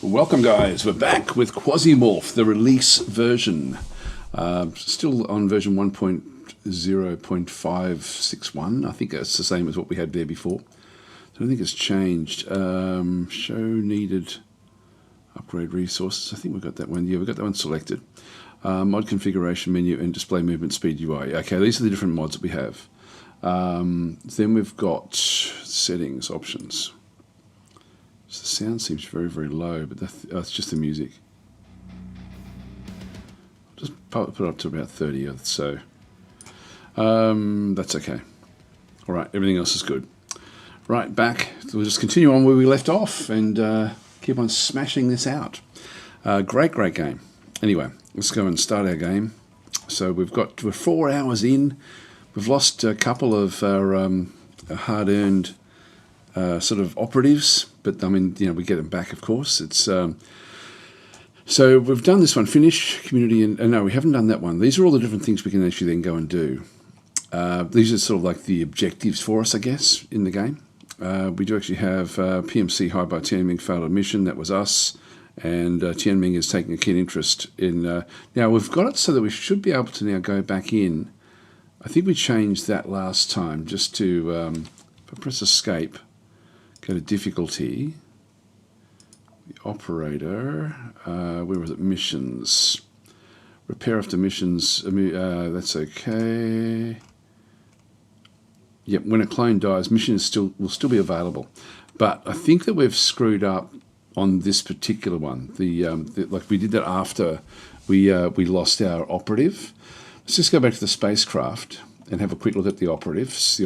Welcome guys, we're back with Quasimorph, the release version. Still on version 1.0.561. I think that's the same as what we had there before. I don't think it's changed. Show needed upgrade resources. I think we've got that one. Yeah, we've got that one selected. Mod configuration menu and display movement speed UI. Okay, these are the different mods that we have. Then we've got settings options. So the sound seems very, very low, but it's just the music. Just put it up to about 30 or so. That's okay. All right, everything else is good. Right, back. We'll just continue on where we left off and keep on smashing this out. Great game. Anyway, let's go and start our game. So we're 4 hours in. We've lost a couple of our hard-earned sort of operatives, but I mean, we get them back, of course. It's so we've done this one, finish community, and no, we haven't done that one. These are all the different things we can actually then go and do. These are sort of like the objectives for us, I guess, in the game. We do actually have PMC hired by Tianming failed a mission. That was us, and Tianming is taking a keen interest in. Now we've got it so that we should be able to now go back in. I think we changed that last time just to if I press escape. Go to difficulty, the operator, where was it, missions, repair after missions, that's okay. Yep, when a clone dies, mission will still be available. But I think that we've screwed up on this particular one. Like we did that after we lost our operative. Let's just go back to the spacecraft and have a quick look at the operators.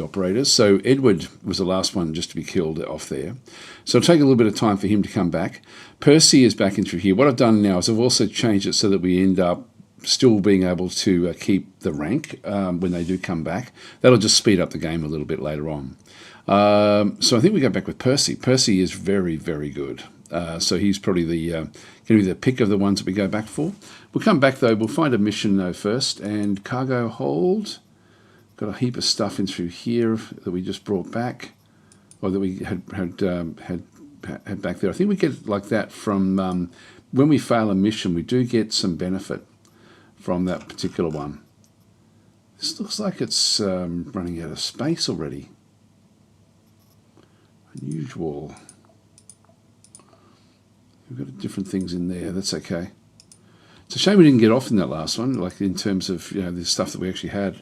So Edward was the last one just to be killed off there. So it'll take a little bit of time for him to come back. Percy is back in through here. What I've done now is I've also changed it so that we end up still being able to keep the rank when they do come back. That'll just speed up the game a little bit later on. So I think we go back with Percy. Percy is very, very good. So he's probably going to be the pick of the ones that we go back for. We'll come back though. We'll find a mission though first, and cargo hold. Got a heap of stuff in through here that we just brought back, or that we had back there. I think we get like that from when we fail a mission. We do get some benefit from that particular one. This looks like it's running out of space already. Unusual. We've got different things in there. That's okay. It's a shame we didn't get off in that last one, like in terms of the stuff that we actually had.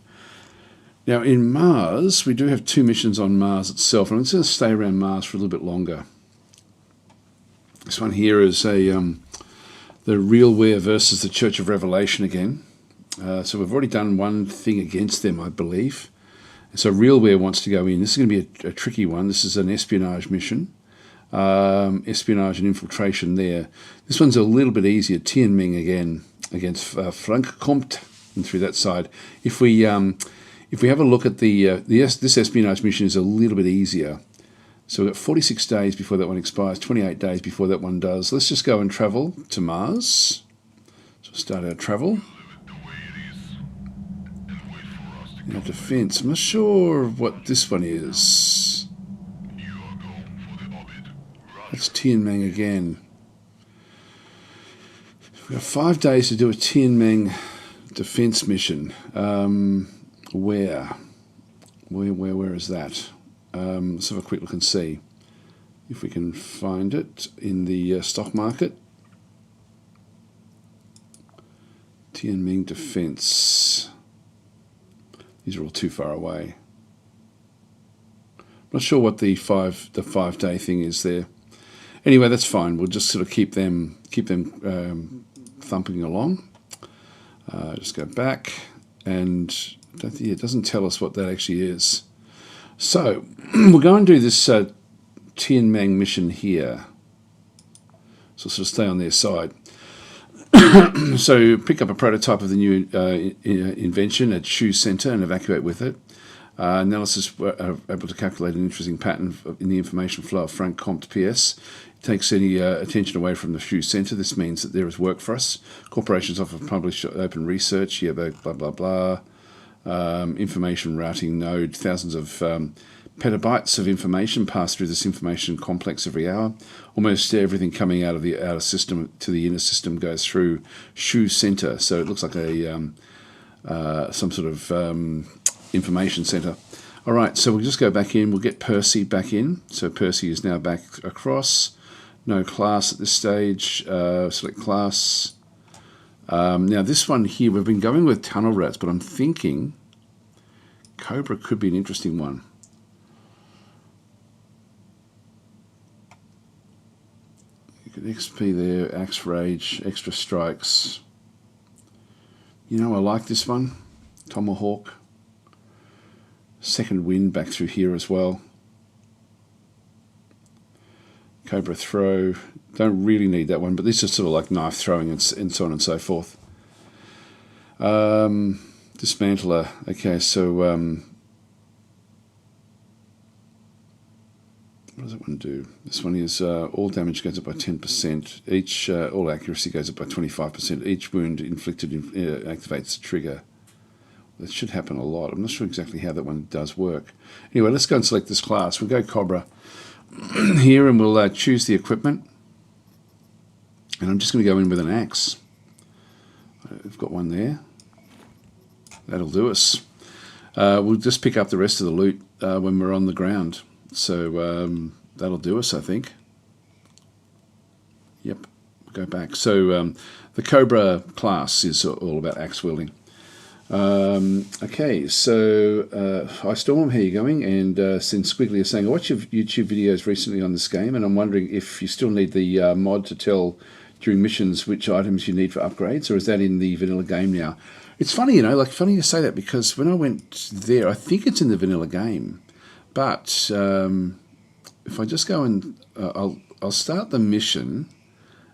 Now, in Mars, we do have 2 missions on Mars itself, and I'm just going to stay around Mars for a little bit longer. This one here is the Realware versus the Church of Revelation again. So we've already done one thing against them, I believe. So Realware wants to go in. This is going to be a tricky one. This is an espionage mission. Espionage and infiltration there. This one's a little bit easier. Tianming again against Frank Comte and through that side. If we have a look at this espionage mission is a little bit easier. So we've got 46 days before that one expires, 28 days before that one does. Let's just go and travel to Mars. So start our travel. Now defense. I'm not sure what this one is. That's Tianming again. We've got 5 days to do a Tianming defense mission. Where is that? Let's have a quick look and see if we can find it in the stock market. Tianming defense. These are all too far away. I'm not sure what the 5-day thing is there. Anyway, that's fine. We'll just sort of keep them thumping along. Just go back and. It doesn't tell us what that actually is. So we'll go and do this Tianming mission here. So sort of stay on their side. So pick up a prototype of the new invention at Shu Center and evacuate with it. Analysis able to calculate an interesting pattern in the information flow of Frank Comte PS. It takes any attention away from the Shu Center. This means that there is work for us. Corporations often publish open research. Yeah, blah, blah, blah. Information routing node, thousands of Petabytes of information pass through this information complex every hour. Almost everything coming out of the outer system to the inner system goes through Shu Center. So it looks like a some sort of information center. All right, so we'll just go back in. We'll get Percy back in. So Percy is now back across. No class at this stage. Select class. Now this one here, we've been going with tunnel rats, but I'm thinking Cobra could be an interesting one. You could XP there, Axe Rage, extra strikes. You know, I like this one. Tomahawk. Second wind back through here as well. Cobra throw. Don't really need that one, but this is sort of like knife throwing and so on and so forth. Dismantler. Okay, so what does that one do? This one is all damage goes up by 10%. Each all accuracy goes up by 25%. Each wound inflicted activates the trigger. That should happen a lot. I'm not sure exactly how that one does work. Anyway, let's go and select this class. We'll go Cobra here, and we'll choose the equipment. And I'm just going to go in with an axe. I've got one there. That'll do us. We'll just pick up the rest of the loot when we're on the ground. So that'll do us, I think. Yep, we'll go back. So the Cobra class is all about axe wielding. Okay, so hi Storm, how are you going? And since Squiggly is saying, I watched your YouTube videos recently on this game, and I'm wondering if you still need the mod to tell during missions which items you need for upgrades, or is that in the vanilla game now? It's funny, you know, like funny you say that, because when I went there, I think it's in the vanilla game, but if I just go and I'll start the mission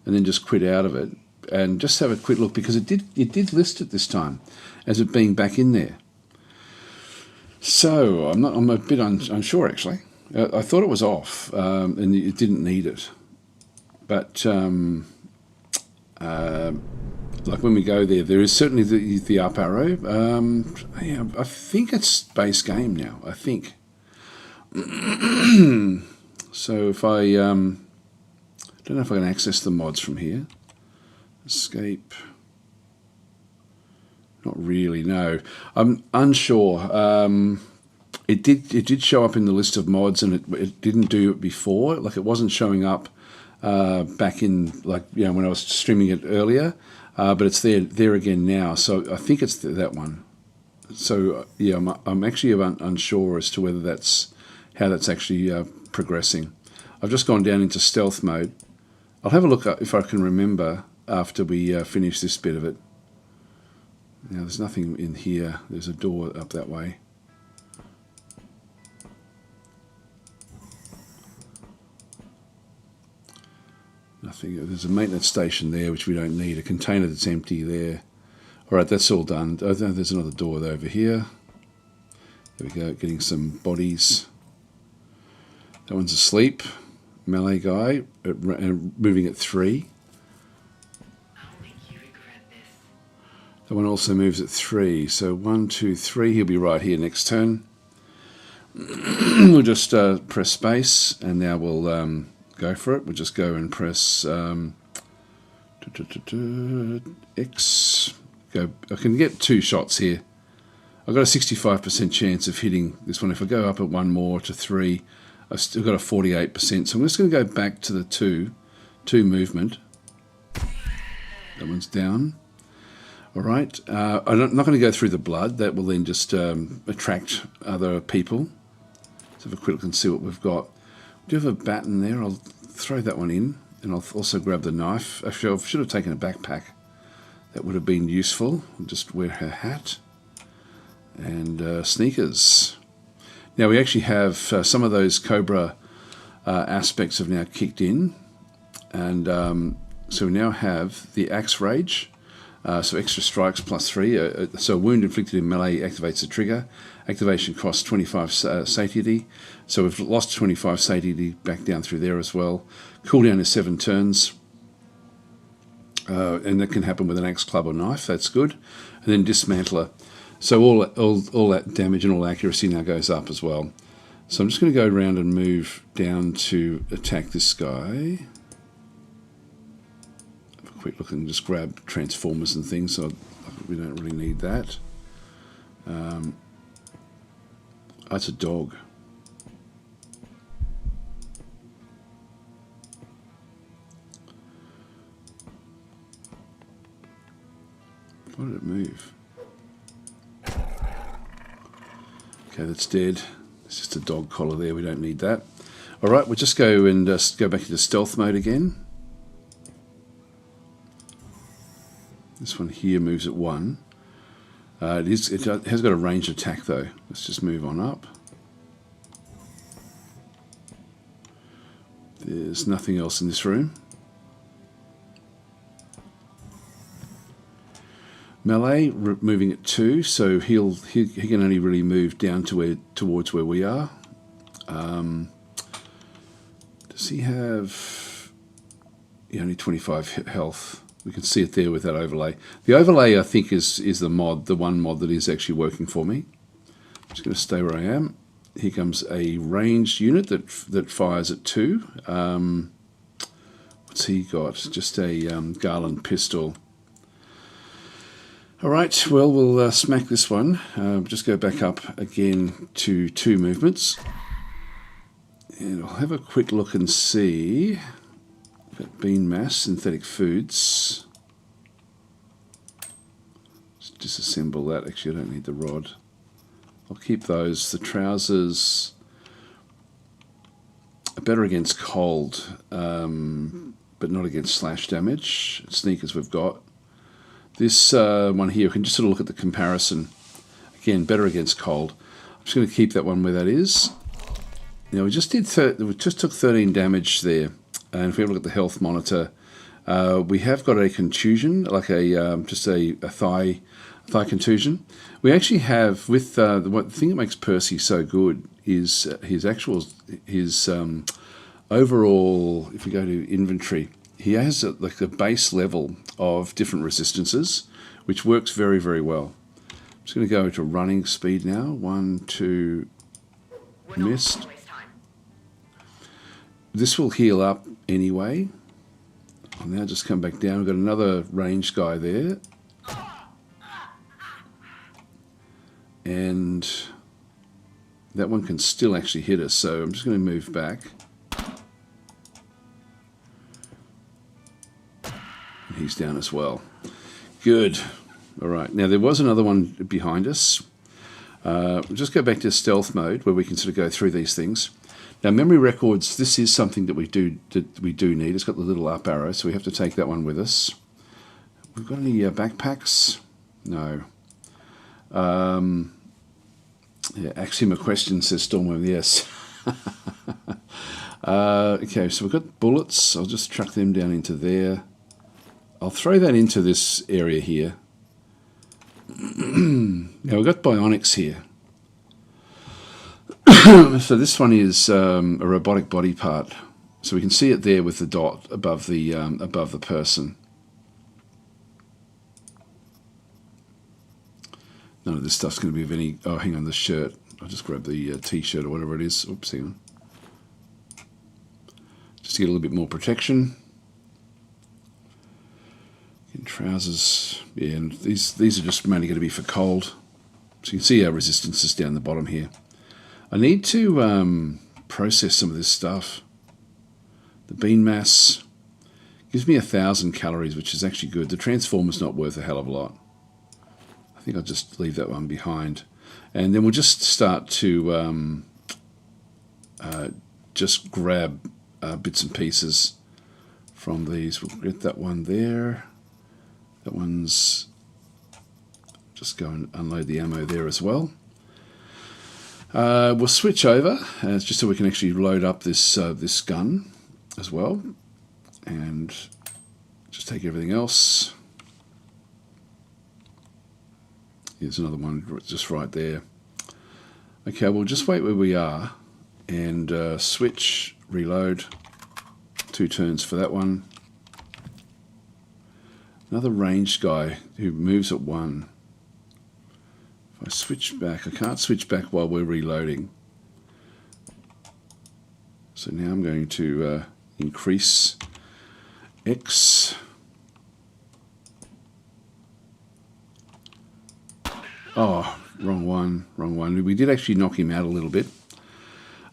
and then just quit out of it and just have a quick look, because it did list it this time as it being back in there. So I'm a bit unsure actually. I thought it was off and it didn't need it, but like when we go there, there is certainly the up arrow. Yeah, I think it's base game now, I think. So if I don't know if I can access the mods from here. Escape. Not really, no. I'm unsure. It did show up in the list of mods, and it didn't do it before. Like, it wasn't showing up back in, like, you know, when I was streaming it earlier. But it's there again now. So I think it's that one. So yeah, I'm actually unsure as to whether how that's actually progressing. I've just gone down into stealth mode. I'll have a look if I can remember after we finish this bit of it. Now there's nothing in here. There's a door up that way. Nothing. There's a maintenance station there which we don't need. A container that's empty there. All right, that's all done. Oh, there's another door over here. There we go. Getting some bodies. That one's asleep. Melee guy, moving at 3. That one also moves at 3. So 1, 2, 3. He'll be right here next turn. We'll just press space, and now we'll go for it. We'll just go and press X. Go. I can get 2 shots here. I've got a 65% chance of hitting this one. If I go up at 1 more to 3, I've still got a 48%. So I'm just going to go back to the 2 movement. That one's down. All right. I'm not going to go through the blood. That will then just attract other people. Let's have a quick look and see what we've got. We do have a baton there. I'll throw that one in, and I'll also grab the knife. Actually, I should have taken a backpack. That would have been useful. We'll just wear her hat and sneakers. Now we actually have some of those Cobra aspects have now kicked in, and so we now have the Axe Rage. So extra strikes plus 3. So a wound inflicted in melee activates the trigger. Activation costs 25 satiety. So we've lost 25 satiety back down through there as well. Cooldown is 7 turns. And that can happen with an axe, club or knife. That's good. And then Dismantler. So all that damage and all accuracy now goes up as well. So I'm just going to go around and move down to attack this guy. Have a quick look and just grab transformers and things, so we don't really need that. That's a dog. Why did it move? Okay, that's dead. It's just a dog collar there. We don't need that. All right, we'll just go and go back into stealth mode again. This one here moves at 1. It has got a ranged attack though. Let's just move on up. There's nothing else in this room. Melee moving at 2, so he can only really move down to towards where we are. Does he have? Yeah, only 25 health. We can see it there with that overlay. The overlay, I think, is the one mod that is actually working for me. I'm just going to stay where I am. Here comes a ranged unit that fires at 2. What's he got? Just a Garland pistol. All right, well, we'll smack this one. Just go back up again to 2 movements. And I'll have a quick look and see. Got bean mass, synthetic foods. Just disassemble that. Actually, I don't need the rod. I'll keep those. The trousers are better against cold, but not against slash damage. Sneakers we've got. This one here, we can just sort of look at the comparison. Again, better against cold. I'm just going to keep that one where that is. Now we just took 13 damage there. And if we have a look at the health monitor, we have got a contusion, like just a thigh contusion. We actually have, with the thing that makes Percy so good is his overall. If we go to inventory, he has like a base level of different resistances, which works very, very well. I'm just going to go to running speed now. 1, 2, missed. This will heal up anyway. I'll now just come back down. We've got another ranged guy there. And that one can still actually hit us, so I'm just going to move back. And he's down as well. Good. All right. Now, there was another one behind us. We'll just go back to stealth mode, where we can sort of go through these things. Now, memory records, this is something that we do need. It's got the little up arrow, so we have to take that one with us. We've got any backpacks? No. Yeah, Axiom question says Stormworm, yes. Okay, so we've got bullets. I'll just chuck them down into there. I'll throw that into this area here. Now, we've got bionics here. So this one is a robotic body part. So we can see it there with the dot above the person. None of this stuff's going to be of any... Oh, hang on, the shirt. I'll just grab the T-shirt or whatever it is. Oops, hang on. Just to get a little bit more protection. And trousers. Yeah, and these are just mainly going to be for cold. So you can see our resistances down the bottom here. I need to process some of this stuff. The bean mass gives me 1,000 calories, which is actually good. The transformer's not worth a hell of a lot. I think I'll just leave that one behind. And then we'll just start to just grab bits and pieces from these. We'll get that one there. That one's... Just go and unload the ammo there as well. We'll switch over just so we can actually load up this gun as well, and just take everything else. Here's another one just right there. Okay, we'll just wait where we are and switch, reload. 2 turns for that one. Another ranged guy who moves at 1. If I switch back, I can't switch back while we're reloading. So now I'm going to increase X. Oh, wrong one, wrong one. We did actually knock him out a little bit.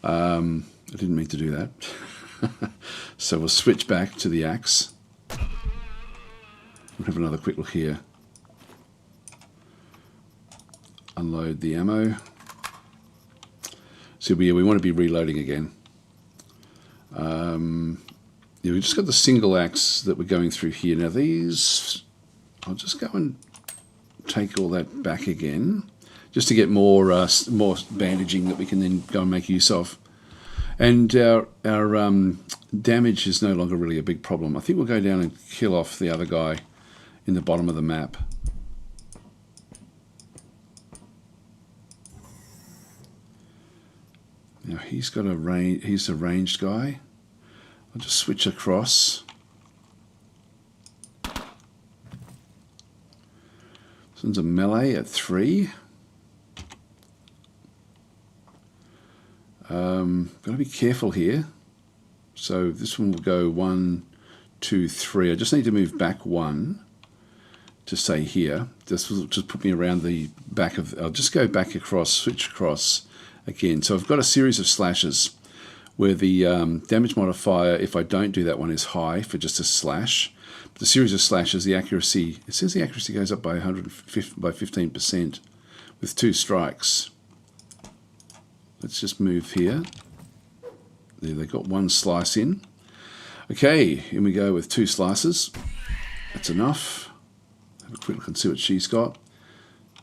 I didn't mean to do that. So we'll switch back to the axe. We'll have another quick look here. Unload the ammo. So we want to be reloading again. Yeah, we've just got the single axe that we're going through here. Now these, I'll just go and take all that back again, just to get more bandaging that we can then go and make use of. And our damage is no longer really a big problem. I think we'll go down and kill off the other guy in the bottom of the map. Now he's got a range. He's a ranged guy. I'll just switch across. This one's a melee at 3. Got to be careful here. So this one will go 1, 2, 3. I just need to move back 1 to say here. This will just put me around the back of. I'll just go back across, switch across again. So I've got a series of slashes where the damage modifier, if I don't do that one, is high for just a slash. But the series of slashes, the accuracy, it says the accuracy goes up by 15% with 2 strikes. Let's just move here. There, they got 1 slice in. Okay, here we go with 2 slices. That's enough. Have a quick look and see what she's got.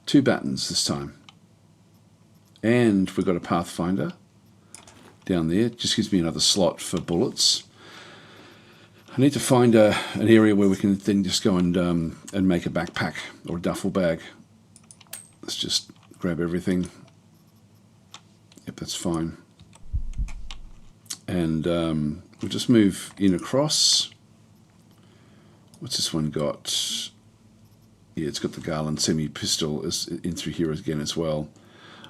2 battens this time. And we've got a Pathfinder down there. It just gives me another slot for bullets. I need to find an area where we can then just go and make a backpack or a duffel bag. Let's just grab everything. Yep, that's fine. And we'll just move in across. What's this one got? Yeah, it's got the Garland semi-pistol in through here again as well.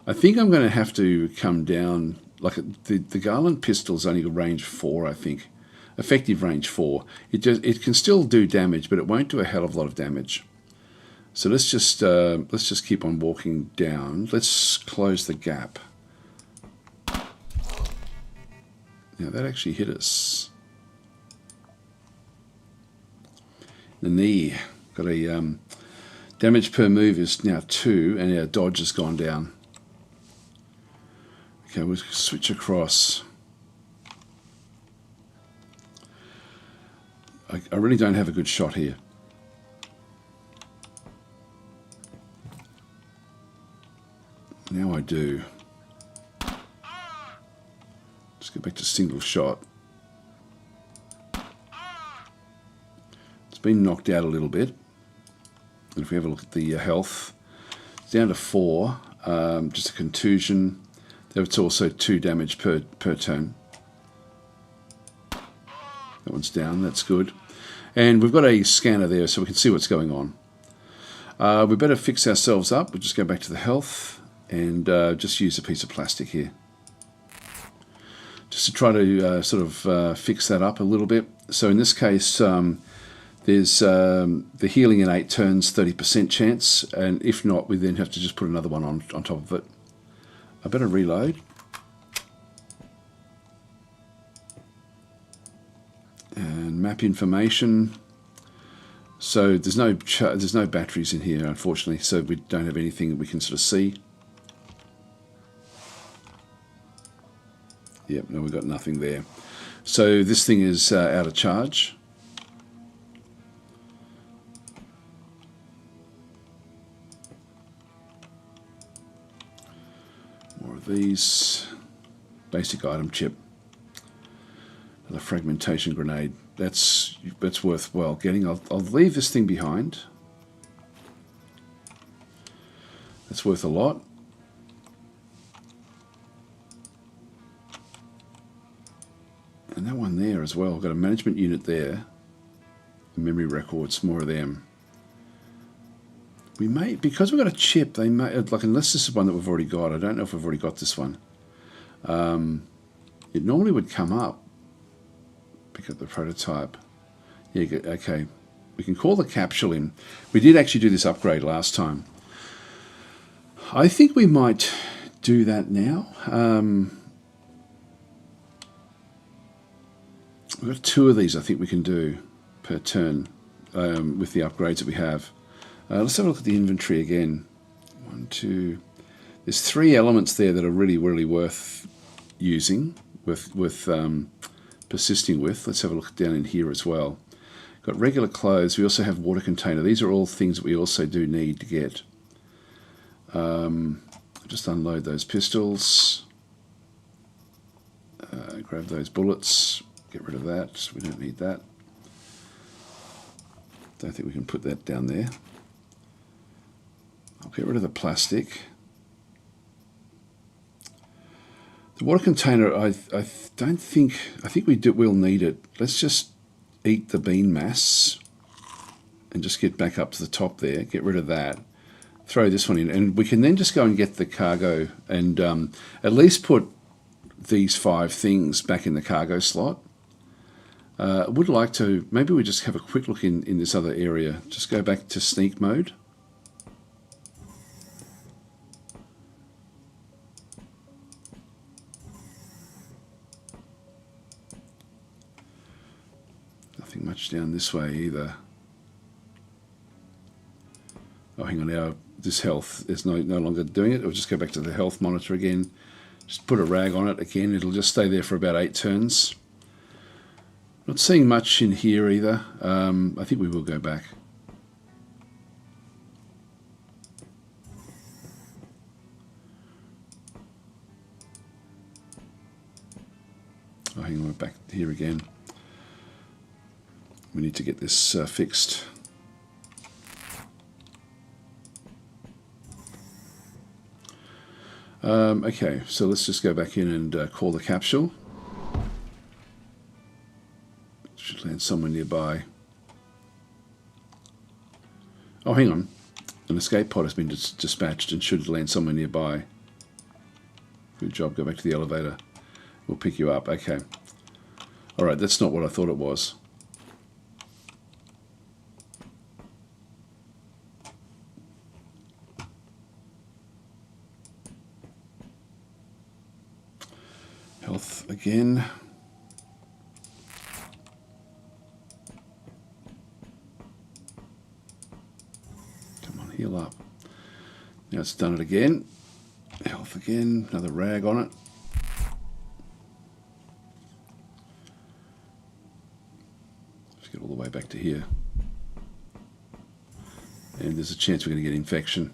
I think I'm going to have to come down. Like the Garland pistol is only range 4, I think. Effective range 4. It can still do damage, but it won't do a hell of a lot of damage. So let's just keep on walking down. Let's close the gap. Now that actually hit us. The knee. Got a damage per move is now 2, and our dodge has gone down. Okay, we'll switch across. I really don't have a good shot here. Now I do. Let's go back to single shot. It's been knocked out a little bit. And if we have a look at the health, it's down to 4. Just a contusion. That's also 2 damage per turn. That one's down, that's good. And we've got a scanner there so we can see what's going on. We better fix ourselves up. We'll just go back to the health and just use a piece of plastic here. Just to try to sort of fix that up a little bit. So in this case, there's the healing in 8 turns, 30% chance. And if not, we then have to just put another one on top of it. I better reload. And map information. So there's no batteries in here, unfortunately. So we don't have anything that we can sort of see. Yep, no, we've got nothing there. So this thing is out of charge. More of these. Basic item chip. Another fragmentation grenade. That's worthwhile getting. I'll leave this thing behind. That's worth a lot. And that one there as well. I've got a management unit there. Memory records, more of them. We may, because we've got a chip, they may, like, unless this is one that we've already got. I don't know if we've already got this one. It normally would come up. Pick up the prototype. Yeah, okay. We can call the capsule in. We did actually do this upgrade last time. I think we might do that now. We've got 2 of these I think we can do per turn with the upgrades that we have. Let's have a look at the inventory again. 1, 2. There's 3 elements there that are really, really worth using, worth persisting with. Let's have a look down in here as well. Got regular clothes. We also have water container. These are all things that we also do need to get. Just unload those pistols. Grab those bullets. Get rid of that. We don't need that. Don't think we can put that down there. I'll get rid of the plastic. The water container, I think we'll need it. Let's just eat the bean mass and just get back up to the top there. Get rid of that. Throw this one in, and we can then just go and get the cargo and at least put these 5 things back in the cargo slot. I would like to, maybe we just have a quick look in this other area. Just go back to sneak mode. Nothing much down this way either. Oh, hang on now. This health is no longer doing it. We'll just go back to the health monitor again. Just put a rag on it again. It'll just stay there for about 8 turns. Not seeing much in here either. I think we will go back. Oh, hang on, we're back here again. We need to get this fixed. Okay, so let's just go back in and call the capsule. Should land somewhere nearby. Oh, hang on. An escape pod has been dispatched and should land somewhere nearby. Good job. Go back to the elevator. We'll pick you up. Okay. All right, that's not what I thought it was. Health again. Come on, heal up. Now it's done it again. Health again. Another rag on it. Let's get all the way back to here. And there's a chance we're going to get infection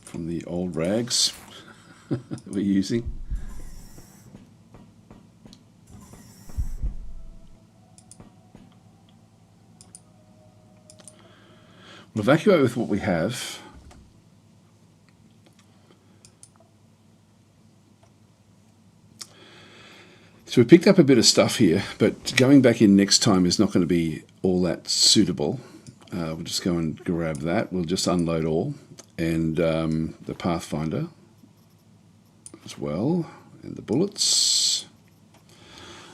from the old rags that we're using. We'll evacuate with what we have. So we picked up a bit of stuff here, but going back in next time is not going to be all that suitable. We'll just go and grab that. We'll just unload all. And the Pathfinder as well, and the bullets.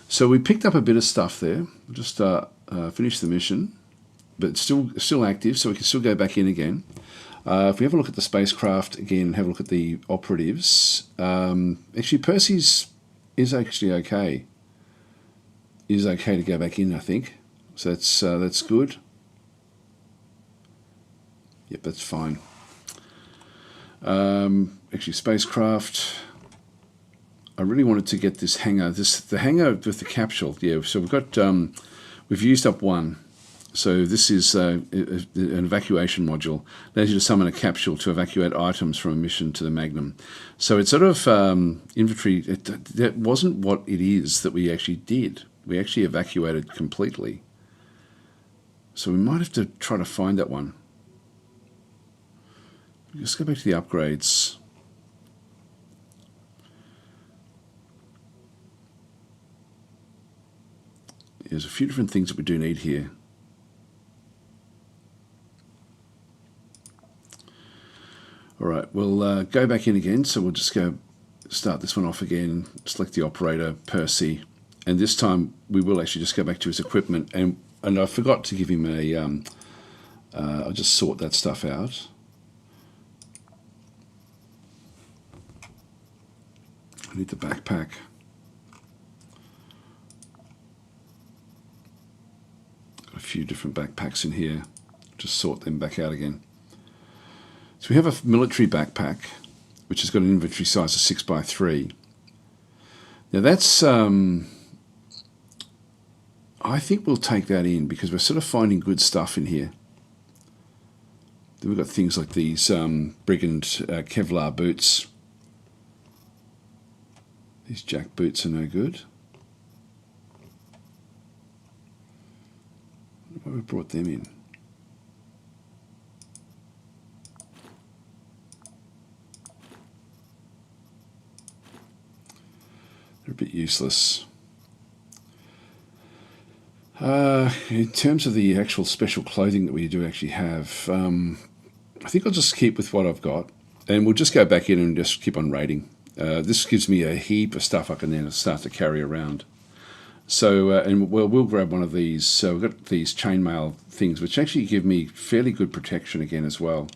So we picked up a bit of stuff there. We'll just finish the mission, but it's still active, so we can still go back in again. If we have a look at the spacecraft again, have a look at the operatives. Actually, Percy's is actually okay. Is okay to go back in, I think. So that's good. Yep, that's fine. Actually, spacecraft. I really wanted to get this hangar. The hangar with the capsule. Yeah. So we've got we've used up one. So this is an evacuation module. Allows you to summon a capsule to evacuate items from a mission to the Magnum. So it's sort of inventory. That wasn't what it is that we actually did. We actually evacuated completely. So we might have to try to find that one. Let's go back to the upgrades. There's a few different things that we do need here. All right, we'll go back in again. So we'll just go start this one off again, select the operator, Percy, and this time we will actually just go back to his equipment. And I forgot to give him a, I'll just sort that stuff out. I need the backpack. Got a few different backpacks in here. Just sort them back out again. So we have a military backpack, which has got an inventory size of 6x3. Now that's, I think we'll take that in because we're sort of finding good stuff in here. Then we've got things like these brigand Kevlar boots. These jack boots are no good. Why we brought them in? They're a bit useless. In terms of the actual special clothing that we do actually have, I think I'll just keep with what I've got, and we'll just go back in and just keep on raiding. This gives me a heap of stuff I can then start to carry around. So, and we'll grab one of these. So we've got these chainmail things, which actually give me fairly good protection again as well.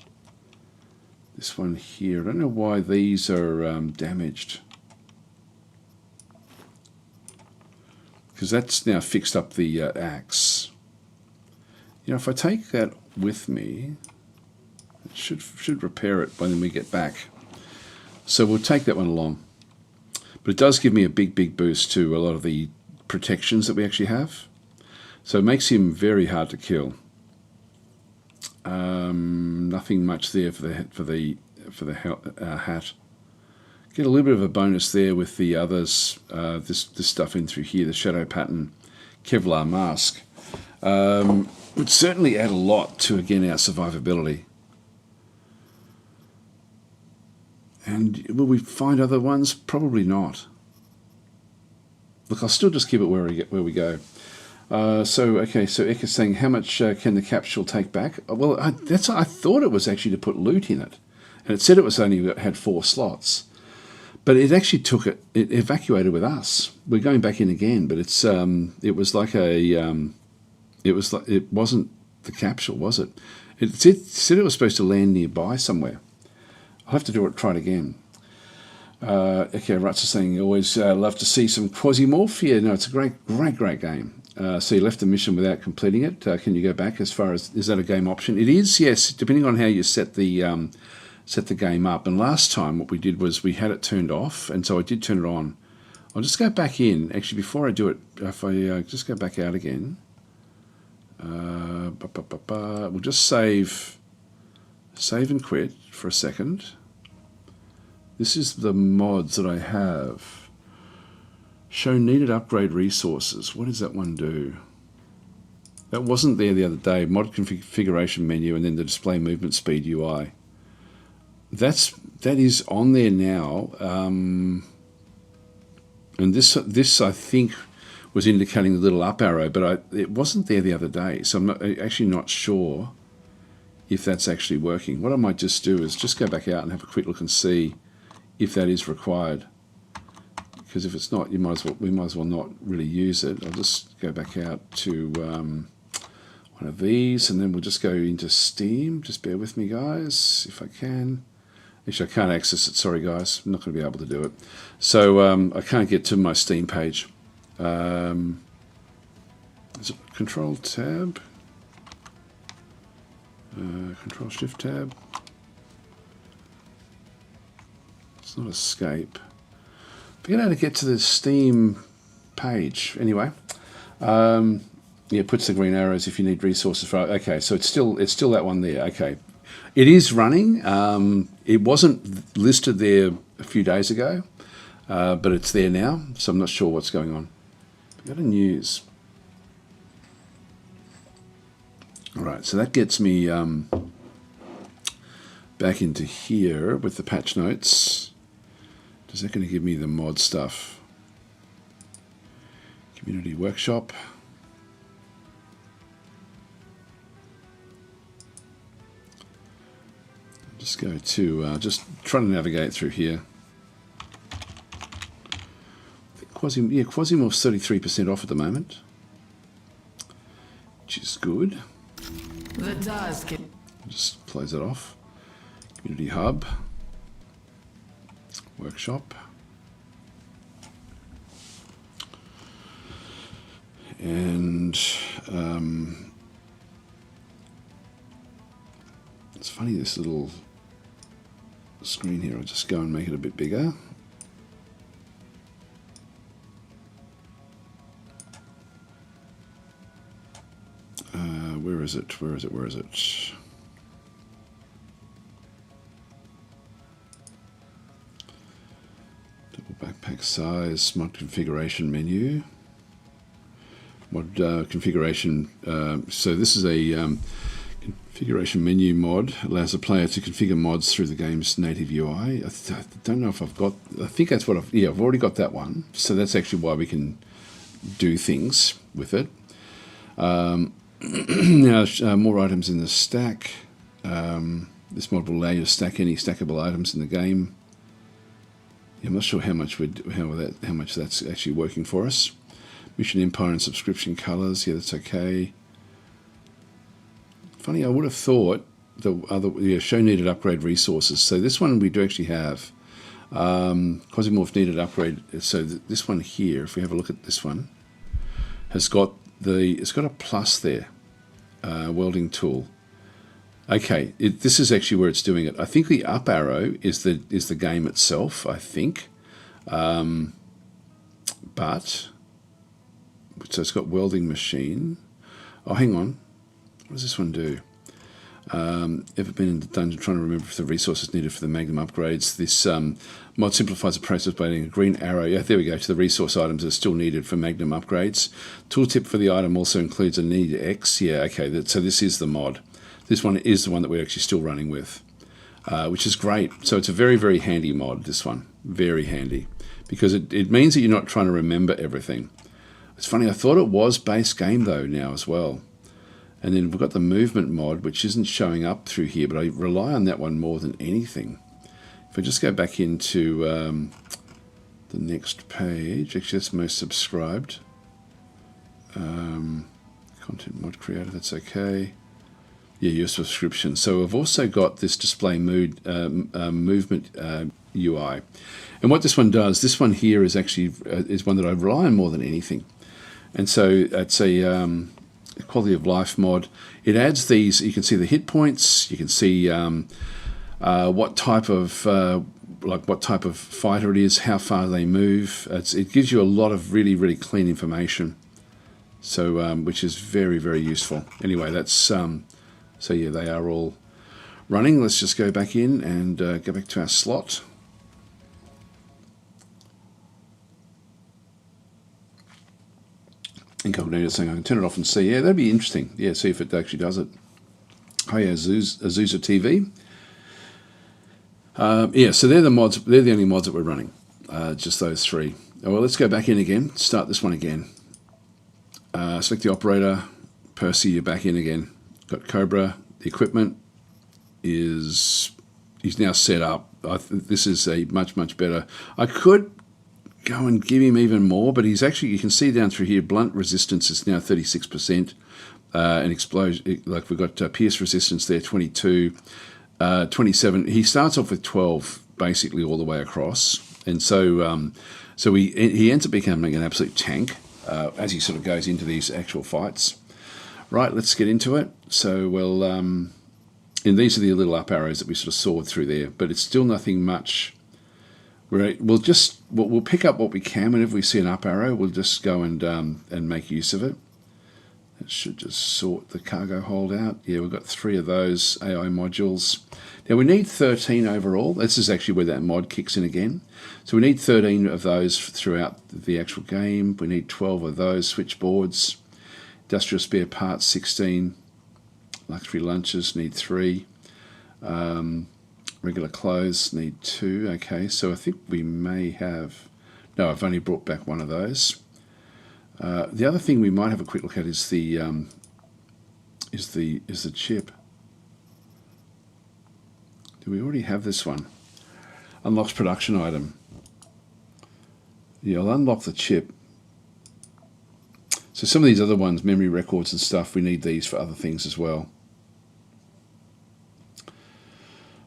This one here, I don't know why these are damaged. Because that's now fixed up the axe. You know, if I take that with me, it should repair it when we get back. So we'll take that one along. But it does give me a big boost to a lot of the protections that we actually have. So it makes him very hard to kill. Nothing much there for the hat. Get a little bit of a bonus there with the others. This stuff in through here, the shadow pattern Kevlar mask, would certainly add a lot to again our survivability. And will we find other ones? Probably not. Look, I'll still just keep it where we go. So Ek is saying, how much can the capsule take back? Well, I thought it was actually to put loot in it, and it said it was only had 4 slots. But it actually it evacuated with us. We're going back in again, but it was like it wasn't the capsule, was it? It said it was supposed to land nearby somewhere. I'll have to try it again. Okay, Ruts is saying, always love to see some Quasimorph. Yeah, no, it's a great game. So you left the mission without completing it. Can you go back as far as, is that a game option? It is, yes, depending on how you set the game up. And last time what we did was we had it turned off, and so I did turn it on. I'll just go back in. Actually, before I do it, if I just go back out again, we'll just save and quit for a second. This is the mods that I have. Show needed upgrade resources. What does that one do? That wasn't there the other day. Mod configuration menu and then the display movement speed UI. That is on there now, and this I think was indicating the little up arrow, but it wasn't there the other day, so I'm actually not sure if that's actually working. What I might just do is just go back out and have a quick look and see if that is required, because if it's not, we might as well not really use it. I'll just go back out to one of these, and then we'll just go into Steam. Just bear with me, guys, if I can. Actually, I can't access it. Sorry, guys. I'm not going to be able to do it. So I can't get to my Steam page. Is it Control Tab? Control Shift Tab. It's not Escape. Forget how to get to the Steam page. Anyway, yeah, it puts the green arrows if you need resources for. Okay, so it's still that one there. Okay. It is running. It wasn't listed there a few days ago, but it's there now, so I'm not sure what's going on. Go to news. All right, so that gets me back into here with the patch notes. Is that going to give me the mod stuff? Community workshop. Let's go to, just trying to navigate through here. Quasimorph's 33% off at the moment, which is good. Just close that off. Community Hub. Workshop. And it's funny, this little screen here, I'll just go and make it a bit bigger. Where is it? Where is it? Where is it? Double backpack size, mod configuration menu. Mod configuration. So this is a configuration menu mod. Allows the player to configure mods through the game's native UI. I don't know if I've got. I think that's what I've. Yeah, I've already got that one. So that's actually why we can do things with it. Now, more items in the stack. This mod will allow you to stack any stackable items in the game. Yeah, I'm not sure how much that's actually working for us. Mission Empire and subscription colors. Yeah, that's okay. Funny, I would have thought the other show needed upgrade resources. So this one we do actually have. Quasimorph needed upgrade. So this one here, if we have a look at this one, has got it's got a plus there. Welding tool. Okay, this is actually where it's doing it. I think the up arrow is the game itself, I think. But so it's got welding machine. Oh, hang on. What does this one do? Ever been in the dungeon trying to remember if the resources needed for the Magnum upgrades? This mod simplifies the process by adding a green arrow. Yeah, there we go, to the resource items that are still needed for Magnum upgrades. Tooltip for the item also includes a need X. Yeah, okay, so this is the mod. This one is the one that we're actually still running with, which is great. So it's a very, very handy mod, this one. Very handy. Because it means that you're not trying to remember everything. It's funny, I thought it was base game though now as well. And then we've got the movement mod, which isn't showing up through here, but I rely on that one more than anything. If I just go back into the next page, actually that's most subscribed. Content mod creator, that's okay. Yeah, your subscription. So I've also got this display movement UI. And what this one does, this one here is actually is one that I rely on more than anything. And so it's a quality of life mod. It adds these, you can see the hit points, you can see what type of fighter it is, how far they move. It gives you a lot of really, really clean information. So which is very, very useful. Anyway, that's so yeah, they are all running. Let's just go back in and go back to our slot. Incognito saying I can turn it off and see. Yeah, that'd be interesting. Yeah, see if it actually does it. Hi, Azusa TV. Yeah, so they're the mods. They're the only mods that we're running. Just those three. Oh, well, let's go back in again. Start this one again. Select the operator. Percy, you're back in again. Got Cobra. The equipment is now set up. This is a much, much better. I could go and give him even more, but he's actually, you can see down through here, blunt resistance is now 36%, and explosion, like we've got pierce resistance there, 22, 27. He starts off with 12 basically all the way across, and so he ends up becoming an absolute tank as he sort of goes into these actual fights. Right, let's get into it. So and these are the little up arrows that we sort of sawed through there, but it's still nothing much. We'll pick up what we can whenever we see an up arrow. We'll just go and make use of it. It should just sort the cargo hold out. Yeah, we've got 3 of those AI modules. Now we need 13 overall. This is actually where that mod kicks in again. So we need 13 of those throughout the actual game. We need 12 of those switchboards. Industrial spare parts 16. Luxury lunches need 3. Regular clothes need 2. Okay, so I think we may have. No, I've only brought back 1 of those. The other thing we might have a quick look at is the chip. Do We already have this one. Unlocks production item. Yeah, I'll unlock the chip. So some of these other ones, memory records and stuff, we need these for other things as well.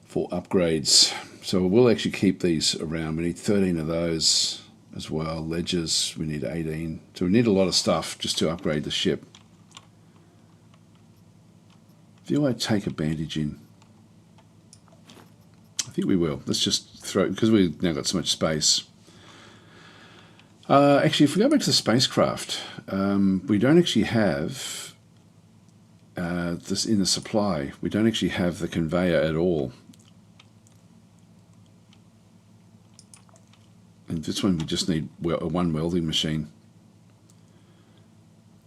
For upgrades. So we'll actually keep these around. We need 13 of those as well. Ledgers, we need 18. So we need a lot of stuff just to upgrade the ship. Do I take a bandage in? I think we will. Let's just throw, because we've now got so much space. Actually, if we go back to the spacecraft, we don't actually have this in the supply. We don't actually have the conveyor at all. And this one we just need one welding machine.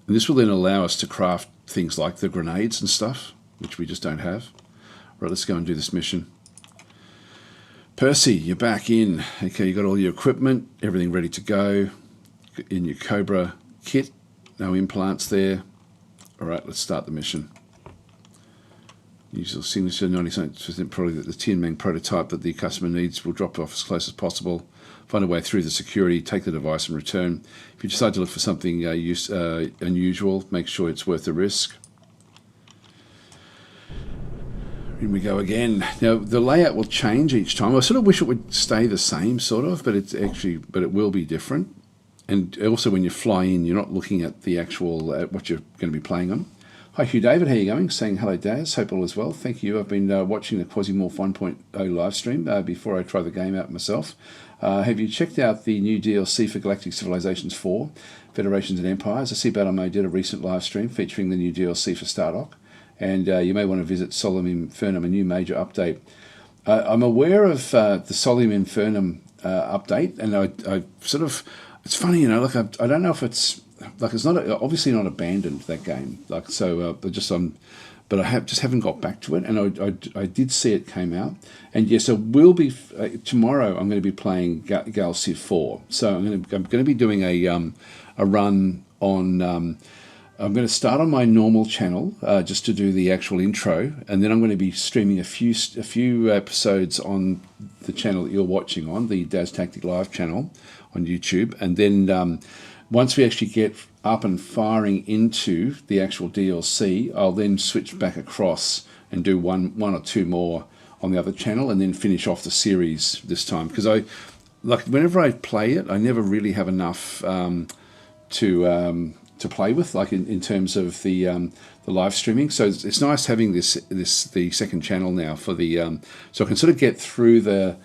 And this will then allow us to craft things like the grenades and stuff, which we just don't have. Right, let's go and do this mission. Percy, you're back in. Okay, you got all your equipment, everything ready to go. In your Cobra kit, no implants there. All right, let's start the mission. Usual signature, 97% probably that the Tin Man prototype that the customer needs will drop off as close as possible. Find a way through the security, take the device and return. If you decide to look for something unusual, make sure it's worth the risk. In we go again. Now the layout will change each time. I sort of wish it would stay the same, sort of, but it will be different. And also, when you fly in, you're not looking at the actual what you're going to be playing on. Hi Hugh David, how are you going? Saying hello Daz, hope all is well. Thank you. I've been watching the Quasimorph 1.0 live stream before I try the game out myself. Have you checked out the new DLC for Galactic Civilizations 4, Federations and Empires? I see Battle Mode did a recent live stream featuring the new DLC for Stardock. And you may want to visit Solemn Infernum, a new major update. I'm aware of the Solemn Infernum update, and I sort of, it's funny, you know, like I don't know if it's not obviously not abandoned, that game, like, so but I just haven't got back to it, and I did see it came out, and yes, I will be tomorrow. I'm going to be playing Gal Civ 4, so I'm going to be doing a run on. I'm going to start on my normal channel just to do the actual intro, and then I'm going to be streaming a few episodes on the channel that you're watching on, the Daz Tactic Live channel on YouTube, and then once we actually get up and firing into the actual DLC, I'll then switch back across and do one or two more on the other channel, and then finish off the series this time, because whenever I play it, I never really have enough to play with, like in terms of the live streaming. So it's nice having the second channel now for the so I can sort of get through the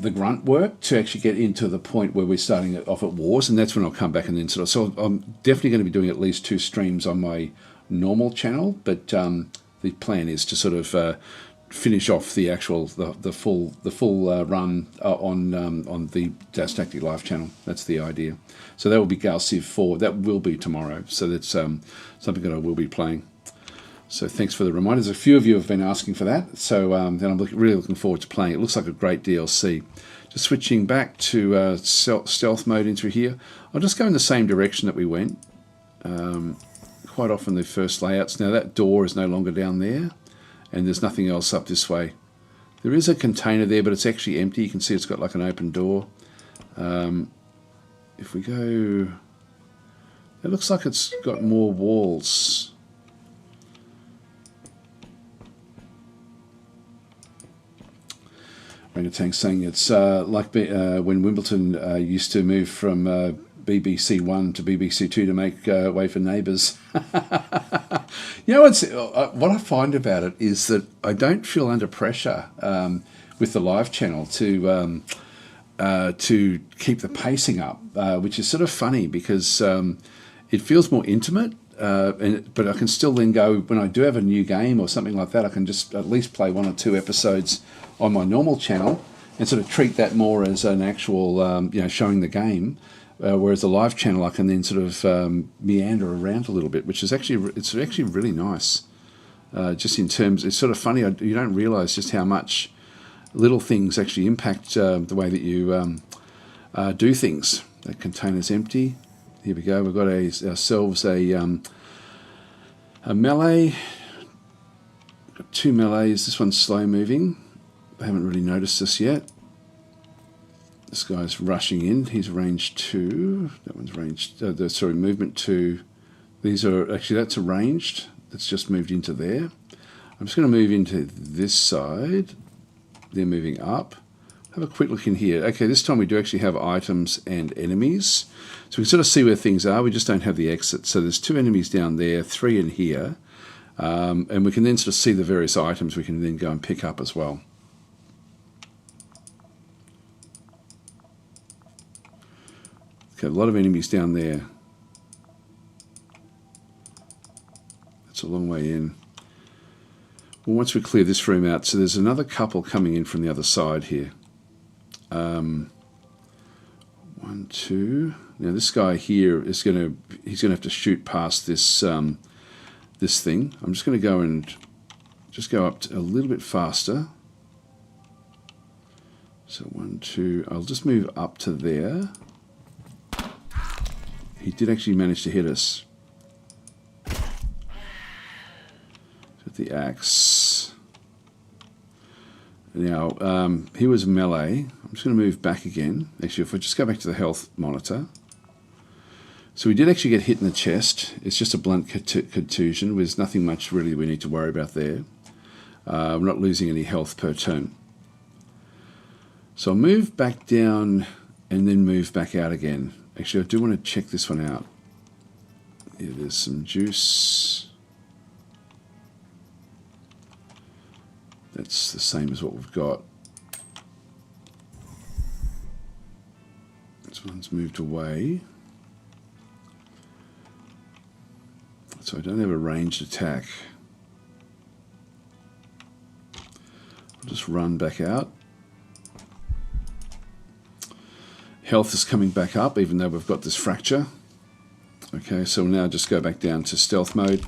grunt work to actually get into the point where we're starting off at wars, and that's when I'll come back and then so I'm definitely going to be doing at least 2 streams on my normal channel, but the plan is to sort of finish off the actual the full run on the Daz Tactic Live channel. That's the idea. So that will be Gal Civ 4. That will be tomorrow. So that's something that I will be playing. So thanks for the reminders. A few of you have been asking for that. So then I'm really looking forward to playing. It looks like a great DLC. Just switching back to stealth mode into here. I'll just go in the same direction that we went. Quite often the first layouts. Now that door is no longer down there, and there's nothing else up this way. There is a container there, but it's actually empty. You can see it's got like an open door. If we go, it looks like it's got more walls. Orangutan saying it's like when Wimbledon used to move from BBC 1 to BBC 2 to make way for Neighbours. You know, what I find about it is that I don't feel under pressure with the live channel to keep the pacing up, which is sort of funny because it feels more intimate. But I can still then go, when I do have a new game or something like that, I can just at least play 1 or 2 episodes on my normal channel and sort of treat that more as an actual, showing the game. Whereas the live channel, I can then sort of meander around a little bit, which is actually really nice. Just in terms, it's sort of funny. You don't realise just how much little things actually impact the way that you do things. That container's empty. Here we go. We've got ourselves a melee. Got 2 melees. This one's slow moving. haven't really noticed this yet. This guy's rushing in. He's range 2. That one's range... sorry, movement 2. These are... Actually, that's arranged. That's just moved into there. I'm just going to move into this side. They're moving up. Have a quick look in here. Okay, this time we do actually have items and enemies. So we can sort of see where things are. We just don't have the exit. So there's 2 enemies down there, 3 in here. And we can then sort of see the various items we can then go and pick up as well. Okay, a lot of enemies down there. That's a long way in. Well, once we clear this room out, so there's another couple coming in from the other side here. 1, 2. Now this guy here is he's gonna have to shoot past this this thing. I'm just going to go and just go up a little bit faster. So 1, 2. I'll just move up to there. He did actually manage to hit us with the axe. Now, he was melee. I'm just going to move back again. Actually, if I just go back to the health monitor. So we did actually get hit in the chest. It's just a blunt contusion. There's nothing much really we need to worry about there. We're not losing any health per turn. So I'll move back down and then move back out again. Actually, I do want to check this one out. Yeah, there's some juice. That's the same as what we've got. This one's moved away. So I don't have a ranged attack. I'll just run back out. Health is coming back up even though we've got this fracture. Okay, so we'll now just go back down to stealth mode.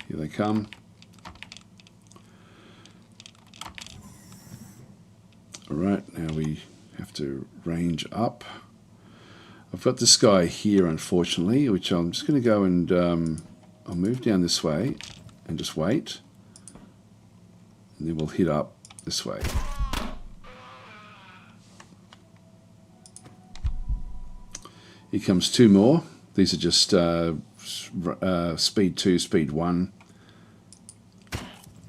Here they come. Alright, now we have to range up. I've got this guy here, unfortunately, which I'm just going to go and I'll move down this way and just wait. And then we'll hit up this way. Here comes 2 more. These are just speed 2, speed 1.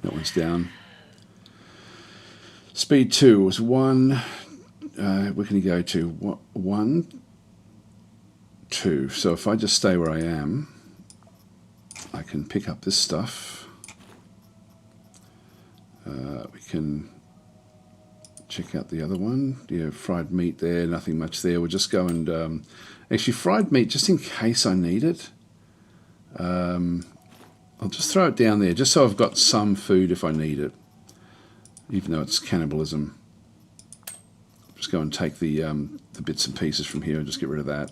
That one's down. Speed 2 was 1. Where can he go to? 1, 2. So if I just stay where I am, I can pick up this stuff. We can check out the other one. Yeah, fried meat there, nothing much there. We'll just go and... actually, fried meat, just in case I need it. I'll just throw it down there, just so I've got some food if I need it. Even though it's cannibalism. Just go and take the bits and pieces from here and just get rid of that.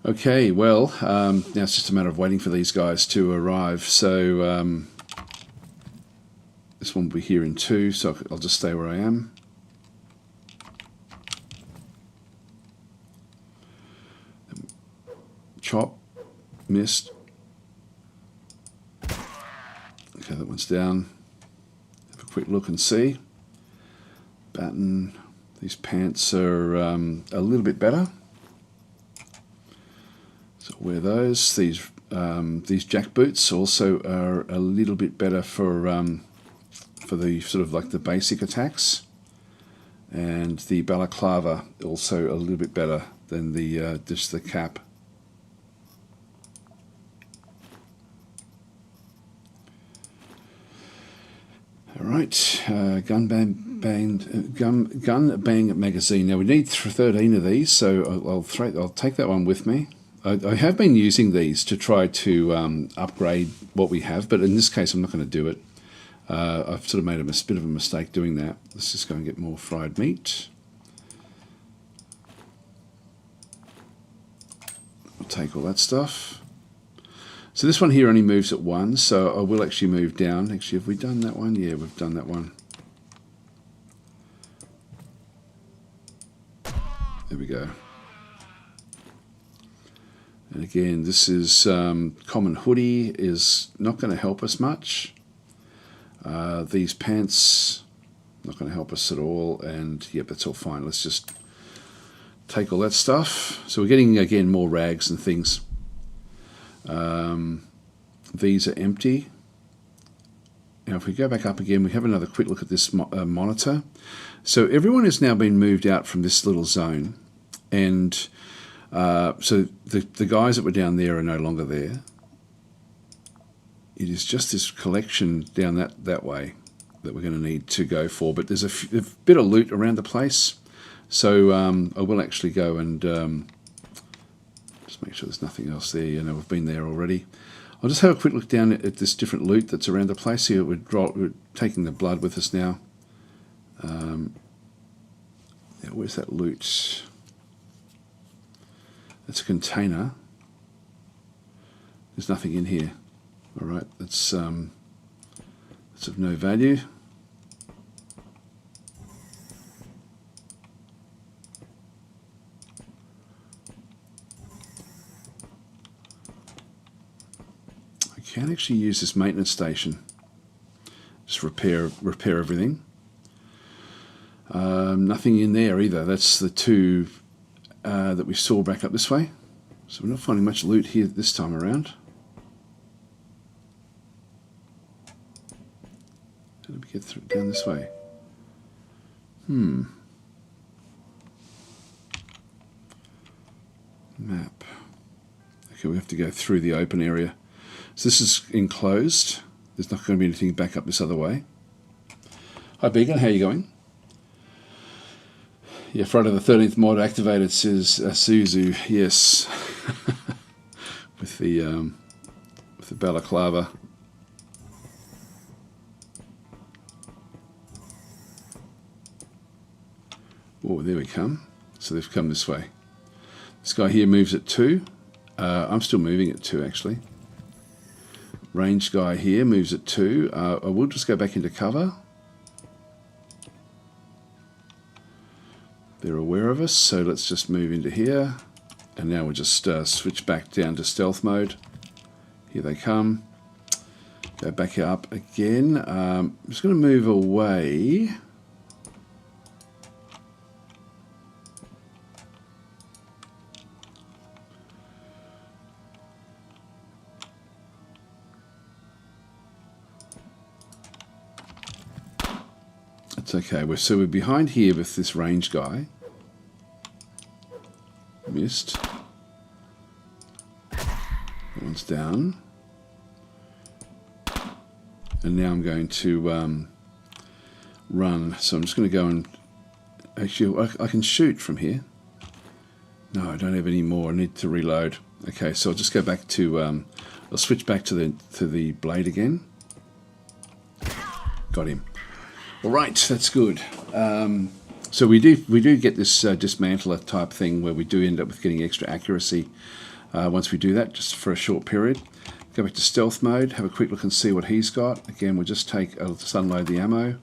Okay, well, now it's just a matter of waiting for these guys to arrive. So this one will be here in 2, so I'll just stay where I am. Chop, missed. Okay, that one's down. Have a quick look and see. Batten, these pants are a little bit better. So wear those. These jack boots also are a little bit better for the sort of like the basic attacks, and the balaclava also a little bit better than the just the cap. All right, gun bang magazine. Now we need 13 of these, so I'll take that one with me. I have been using these to try to upgrade what we have, but in this case I'm not going to do it. I've sort of made a bit of a mistake doing that. Let's just go and get more fried meat. I'll take all that stuff. So this one here only moves at 1, so I will actually move down. Actually, have we done that one? Yeah, we've done that one. There we go. And again, this is common hoodie is not going to help us much. These pants, not going to help us at all. And yep, that's all fine. Let's just take all that stuff. So we're getting, again, more rags and things. These are empty. Now if we go back up again, we have another quick look at this monitor. So everyone has now been moved out from this little zone. And so the guys that were down there are no longer there. It is just this collection down that way that we're going to need to go for. But there's a bit of loot around the place. So I will actually go and just make sure there's nothing else there. You know, we've been there already. I'll just have a quick look down at this different loot that's around the place here. We're taking the blood with us now. Where's that loot? It's a container. There's nothing in here. All right, that's of no value. I can actually use this maintenance station. Just repair everything. Nothing in there either. That's the two that we saw back up this way. So we're not finding much loot here this time around. How did we get through down this way? Map. Okay, we have to go through the open area. So this is enclosed. There's not going to be anything back up this other way. Hi Beacon, how are you going? Yeah, Friday the 13th mod activated, says Suzu. Yes, with the balaclava. Oh, there we come. So they've come this way. This guy here moves at 2. I'm still moving at 2 actually. Ranged guy here moves at 2. I will just go back into cover. They're aware of us, so let's just move into here. And now we'll just switch back down to stealth mode. Here they come. Go back up again. I'm just going to move away. It's okay. So we're behind here with this range guy. Missed. That one's down. And now I'm going to run. So I'm just going to go and... Actually, I can shoot from here. No, I don't have any more. I need to reload. Okay, so I'll just go back to... I'll switch back to the blade again. Got him. All right, that's good. So we do get this dismantler type thing where we do end up with getting extra accuracy once we do that, just for a short period. Go back to stealth mode, have a quick look and see what he's got. Again, we'll just just unload the ammo,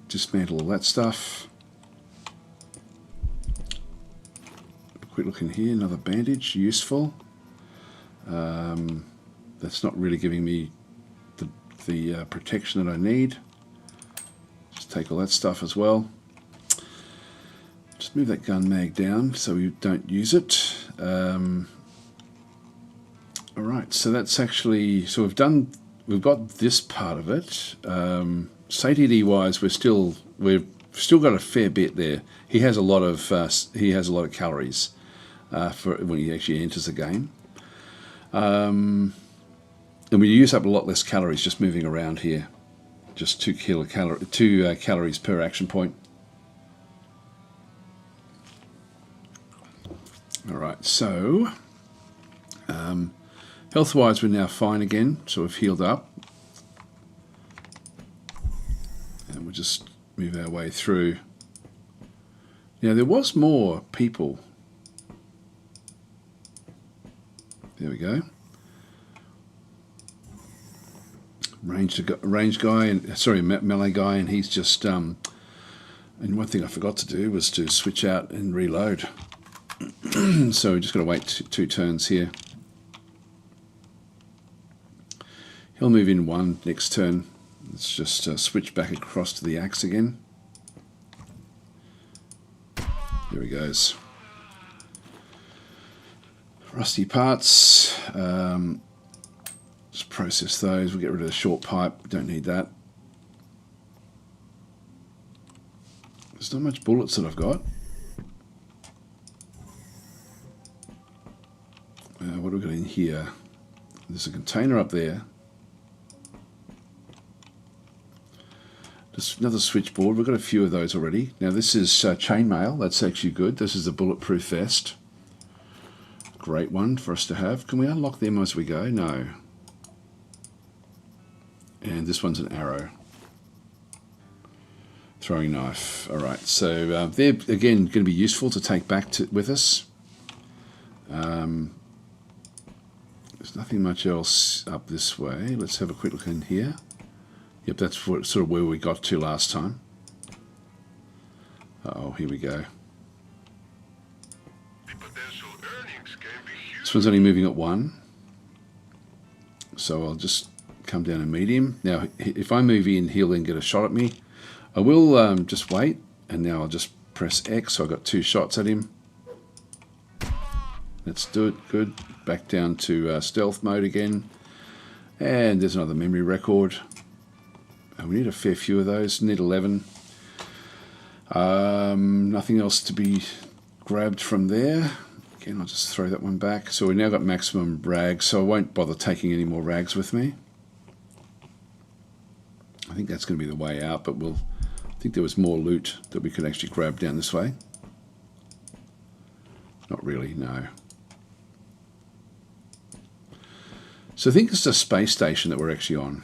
dismantle all that stuff. A quick look in here, another bandage, useful. That's not really giving me the protection that I need. Just take all that stuff as well. Just move that gun mag down so we don't use it. Alright, so that's actually, so we've got this part of it. Satiety wise, we've still got a fair bit there. He has a lot of calories for when he actually enters the game. And we use up a lot less calories just moving around here. Just 2 calories per action point. Alright, so health-wise we're now fine again, so we've healed up. And we'll just move our way through. Now there was more people. There we go. Range guy, and sorry, melee guy, and he's just and one thing I forgot to do was to switch out and reload. So we're just going to wait two turns here. He'll move in one next turn. Let's just switch back across to the axe again. Here he goes. Rusty parts. Just process those. We'll get rid of the short pipe. Don't need that. There's not much bullets that I've got. What have we got in here? There's a container up there. Just another switchboard. We've got a few of those already. Now this is chainmail. That's actually good. This is a bulletproof vest. Great one for us to have. Can we unlock them as we go? No. And this one's an arrow. Throwing knife. All right. So they're again going to be useful to take back with us. There's nothing much else up this way. Let's have a quick look in here. Yep, that's sort of where we got to last time. Uh-oh, here we go. This one's only moving at 1. So I'll just come down and meet him. Now, if I move in, he'll then get a shot at me. I will just wait, and now I'll just press X, so I've got 2 shots at him. Let's do it. Good. Back down to stealth mode again. And there's another memory record. We need a fair few of those. Need 11. Nothing else to be grabbed from there. Again, I'll just throw that one back. So we've now got maximum rags, so I won't bother taking any more rags with me. I think that's going to be the way out, but I think there was more loot that we could actually grab down this way. Not really, no. So I think it's a space station that we're actually on.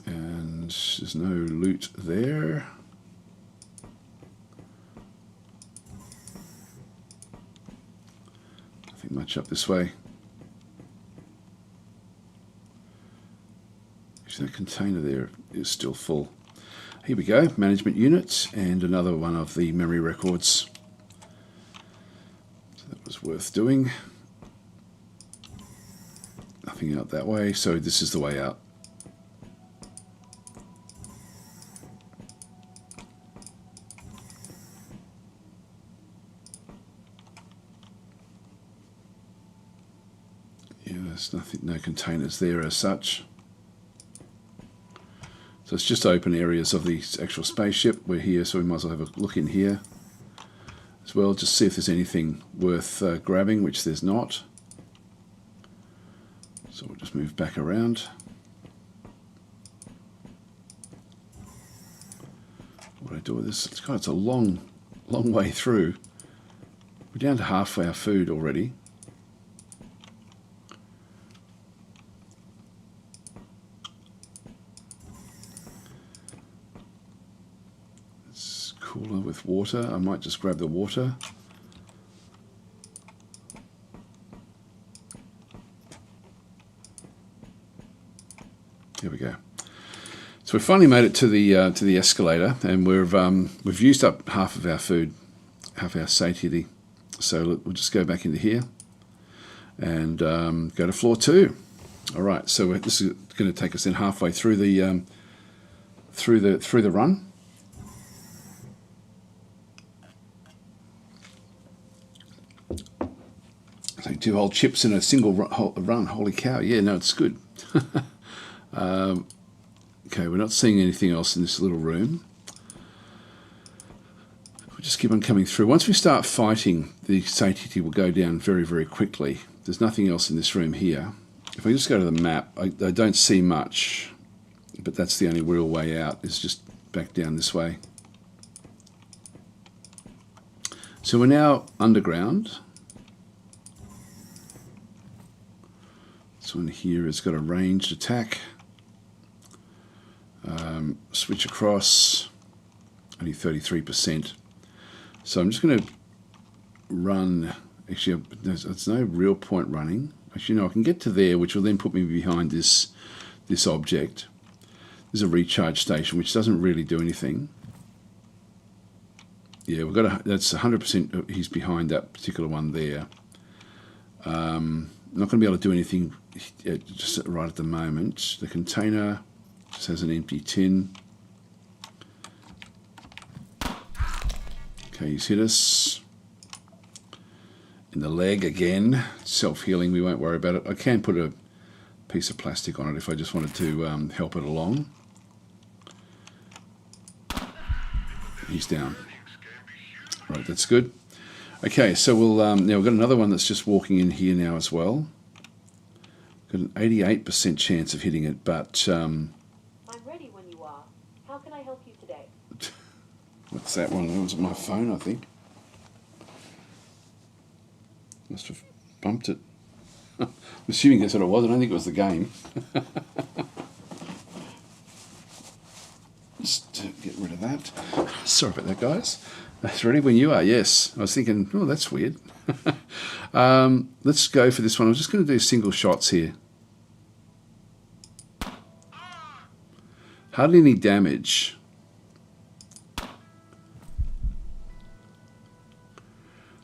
And there's no loot there. Nothing much up this way. Actually, the container there is still full. Here we go, management units, and another one of the memory records. So that was worth doing. Nothing out that way, so this is the way out. Yeah, there's nothing, no containers there as such. So it's just open areas of the actual spaceship. We're here, so we might as well have a look in here as well, just see if there's anything worth grabbing, which there's not. So we'll just move back around. What do I do with this? It's a long way through. We're down to half our food already. Cooler with water. I might just grab the water. Here we go. So we finally made it to the escalator, and we've used up half of our food, half our satiety. So we'll just go back into here and go to floor 2. All right. So this is going to take us in halfway through the run. Like 2 whole chips in a single run. Holy cow. Yeah, no, it's good. Okay, we're not seeing anything else in this little room. We'll just keep on coming through. Once we start fighting, the satiety will go down very, very quickly. There's nothing else in this room here. If I just go to the map, I don't see much, but that's the only real way out, is just back down this way. So we're now underground. This one here has got a ranged attack. Switch across, only 33%. So I'm just going to run. Actually, there's no real point running. Actually, no, I can get to there, which will then put me behind this object. There's a recharge station, which doesn't really do anything. Yeah, we've got that's 100%. He's behind that particular one there. Not going to be able to do anything just right at the moment. The container just has an empty tin. Okay, he's hit us in the leg again. Self-healing, we won't worry about it. I can put a piece of plastic on it if I just wanted to help it along. He's down. Right, that's good. Okay, so we'll now we've got another one that's just walking in here now as well. Got an 88% chance of hitting it, but I'm ready when you are. How can I help you today? what's that one? That was my phone, I think. Must have bumped it. I'm assuming that's what it was. I don't think it was the game. Just get rid of that. Sorry about that, guys. That's ready when you are, yes. I was thinking, oh, that's weird. Let's go for this one. I'm just going to do single shots here. Hardly any damage.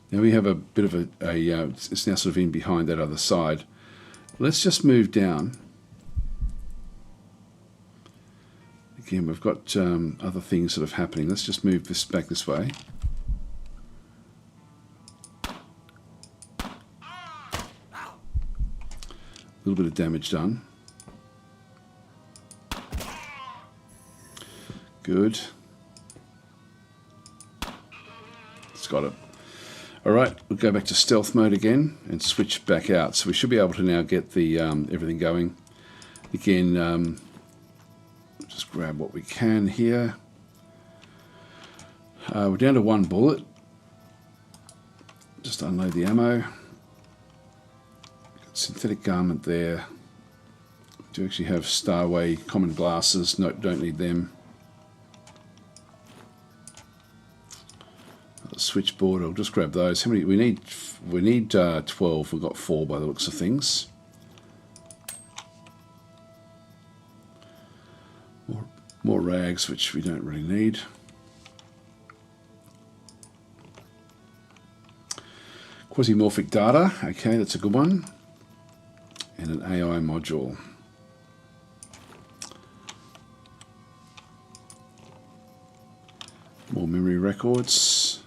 Now we have a bit of it's now sort of in behind that other side. Let's just move down. Again, we've got other things sort of happening. Let's just move this back this way. A little bit of damage done. Good. It's got it. All right, we'll go back to stealth mode again and switch back out. So we should be able to now get the everything going. Again, just grab what we can here. We're down to one bullet. Just unload the ammo. Got synthetic garment there. We do actually have Starway common glasses. No, don't need them. Switchboard. I'll just grab those. How many we need? We need 12. We've got 4 by the looks of things. More rags, which we don't really need. Quasimorphic data. Okay, that's a good one. And an AI module. More memory records.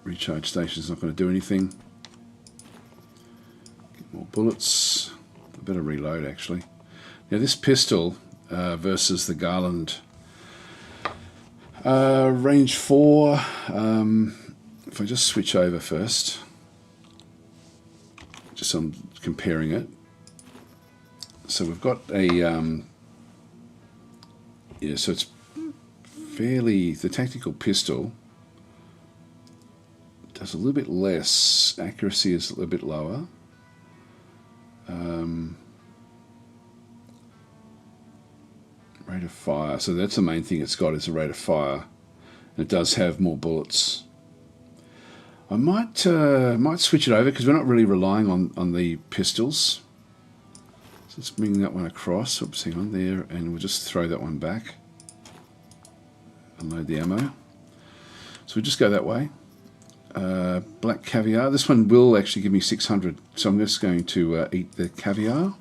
Recharge station's not going to do anything. Get more bullets. I better reload actually. Now this pistol versus the Garland range 4. If I just switch over first, just so I'm comparing it. So we've got a yeah. So it's fairly the tactical pistol. Does a little bit less. Accuracy is a little bit lower. Rate of fire. So that's the main thing it's got is a rate of fire. And it does have more bullets. I might switch it over because we're not really relying on the pistols. So let's bring that one across. Oops, hang on there, and we'll just throw that one back. Unload the ammo. So we just go that way. Black caviar. This one will actually give me 600, so I'm just going to eat the caviar,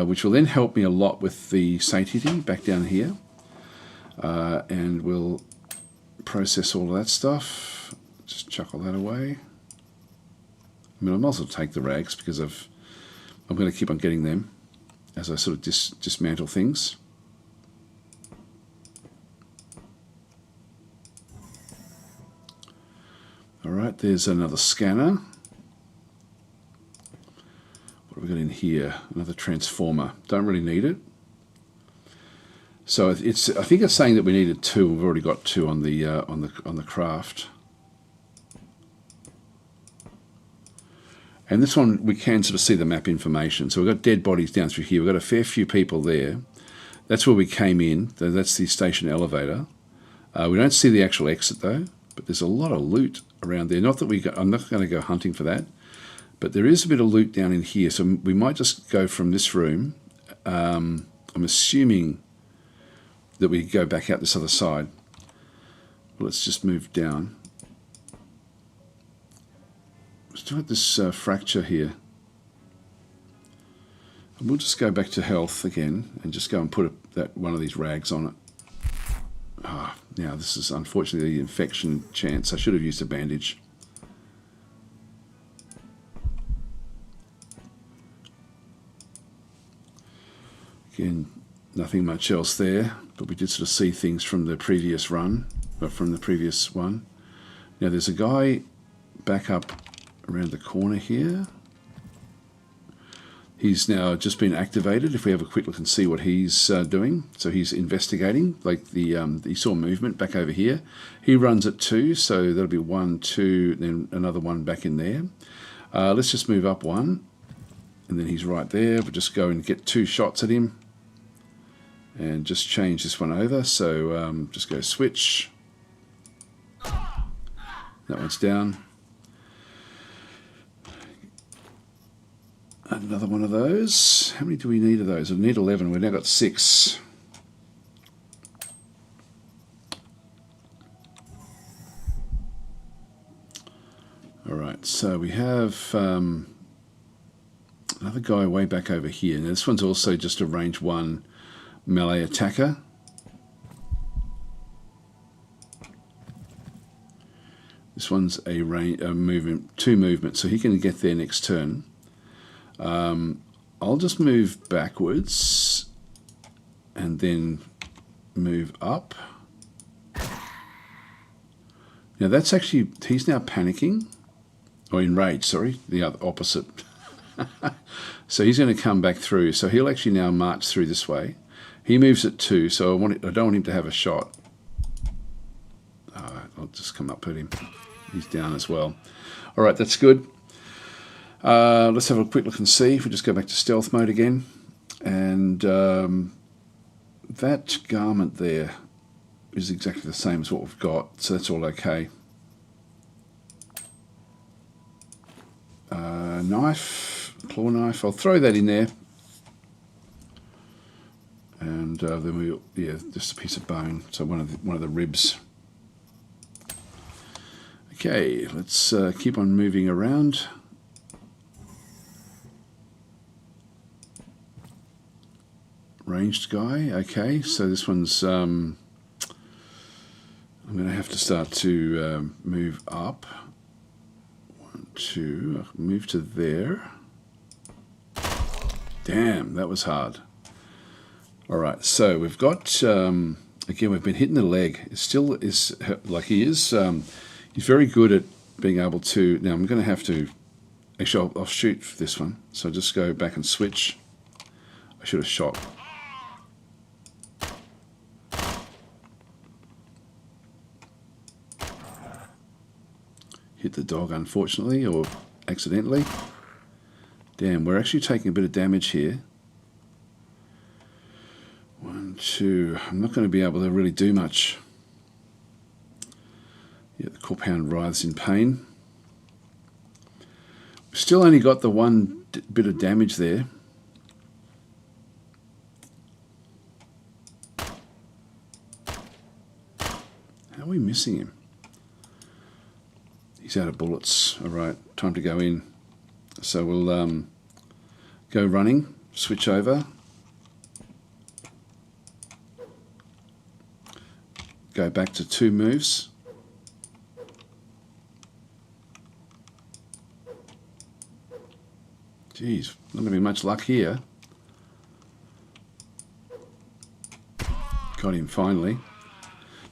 which will then help me a lot with the satiety back down here, and we'll process all of that stuff. Just chuck all that away. I mean, I might as well take the rags because I'm going to keep on getting them as I sort of dismantle things. Alright, there's another scanner. What have we got in here? Another transformer. Don't really need it. So I think it's saying that we needed 2. We've already got 2 on the craft. And this one we can sort of see the map information. So we've got dead bodies down through here. We've got a fair few people there. That's where we came in. That's the station elevator. We don't see the actual exit though. But there's a lot of loot around there. Not that I'm not going to go hunting for that, but there is a bit of loot down in here. So we might just go from this room. I'm assuming that we go back out this other side. Let's just move down. Let's do it this fracture here. And we'll just go back to health again and just go and put one of these rags on it. Now this is unfortunately the infection chance. I should have used a bandage. Again, nothing much else there, but we did sort of see things from the previous run, but from the previous one. Now there's a guy back up around the corner here. He's now just been activated. If we have a quick look and see what he's doing. So he's investigating, like you saw movement back over here. He runs at 2, so that'll be 1, 2, then another one back in there. Let's just move up 1, and then he's right there. We'll just go and get 2 shots at him. And just change this one over. So just go switch. That one's down. Another one of those. How many do we need of those? We need 11. We've now got 6. Alright, so we have another guy way back over here. Now this one's also just a range 1 melee attacker. This one's a movement, 2 movement, so he can get there next turn. I'll just move backwards and then move up. Now that's actually, he's now panicking, or enraged, sorry, the other opposite. So he's going to come back through, so he'll actually now march through this way. He moves at 2, so I don't want him to have a shot. I'll just come up at him. He's down as well. Alright, that's good. Let's have a quick look and see. If we just go back to stealth mode again. And that garment there is exactly the same as what we've got, so that's all okay. Knife, claw knife, I'll throw that in there. And then just a piece of bone, so one of the ribs. Okay, let's keep on moving around. Ranged guy, okay, so this one's, I'm going to have to start to move up. 1, 2, I'll move to there. Damn, that was hard. Alright, so we've got, again, we've been hitting the leg. It still is, like he is, he's very good at being able to, now I'm going to have to, actually I'll shoot for this one. So just go back and switch. I should have shot. Hit the dog, unfortunately, or accidentally. Damn, we're actually taking a bit of damage here. 1, 2. I'm not going to be able to really do much. Yeah, the corphound writhes in pain. We've still only got the 1 bit of damage there. How are we missing him? He's out of bullets. Alright, time to go in. So we'll go running, switch over. Go back to 2 moves. Jeez, not going to be much luck here. Got him finally.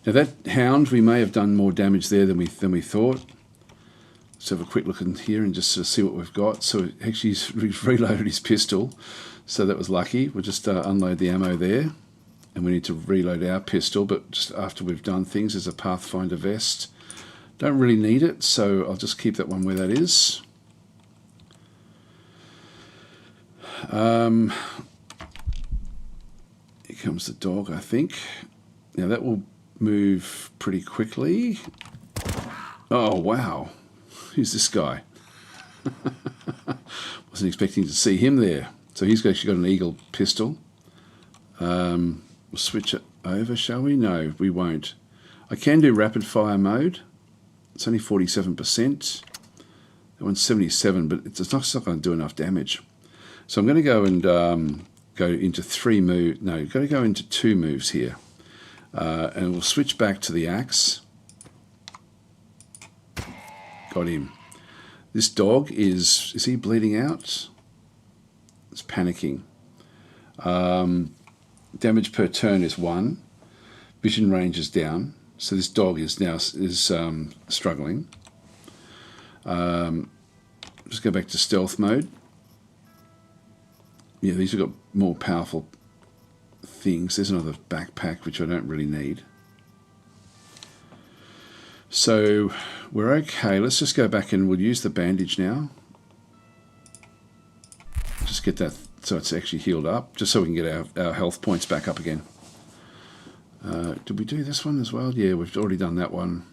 Now that hound, we may have done more damage there than we thought. Let's have a quick look in here and just sort of see what we've got. So actually he's reloaded his pistol, so that was lucky. We'll just unload the ammo there, and we need to reload our pistol, but just after we've done things, there's a Pathfinder vest. Don't really need it, so I'll just keep that one where that is. Here comes the dog, I think. Now that will move pretty quickly. Oh, wow. Who's this guy? Wasn't expecting to see him there. So he's actually got an eagle pistol. We'll switch it over, shall we? No, we won't. I can do rapid fire mode. It's only 47%. That one's 77, but it's not going to do enough damage. So I'm going to go and go into 3 moves. No, you've got to go into 2 moves here. And we'll switch back to the axe. Got him. This dog is he bleeding out? It's panicking. Damage per turn is 1. Vision range is down. So this dog is now struggling. Just go back to stealth mode. Yeah, these have got more powerful things. There's another backpack, which I don't really need. So we're okay. Let's just go back and we'll use the bandage now. Just get that so it's actually healed up, just so we can get our health points back up again. Did we do this one as well? Yeah, we've already done that one.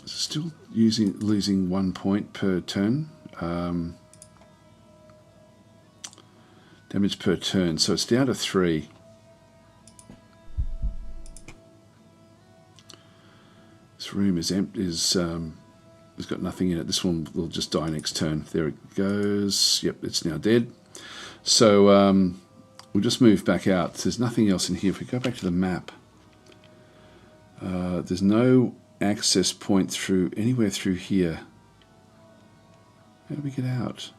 Still losing 1 point per turn. Damage per turn, so it's down to 3. This room is empty. It's got nothing in it. This one will just die next turn. There it goes. Yep, it's now dead. So we'll just move back out. There's nothing else in here. If we go back to the map, there's no access point through anywhere through here. How do we get out?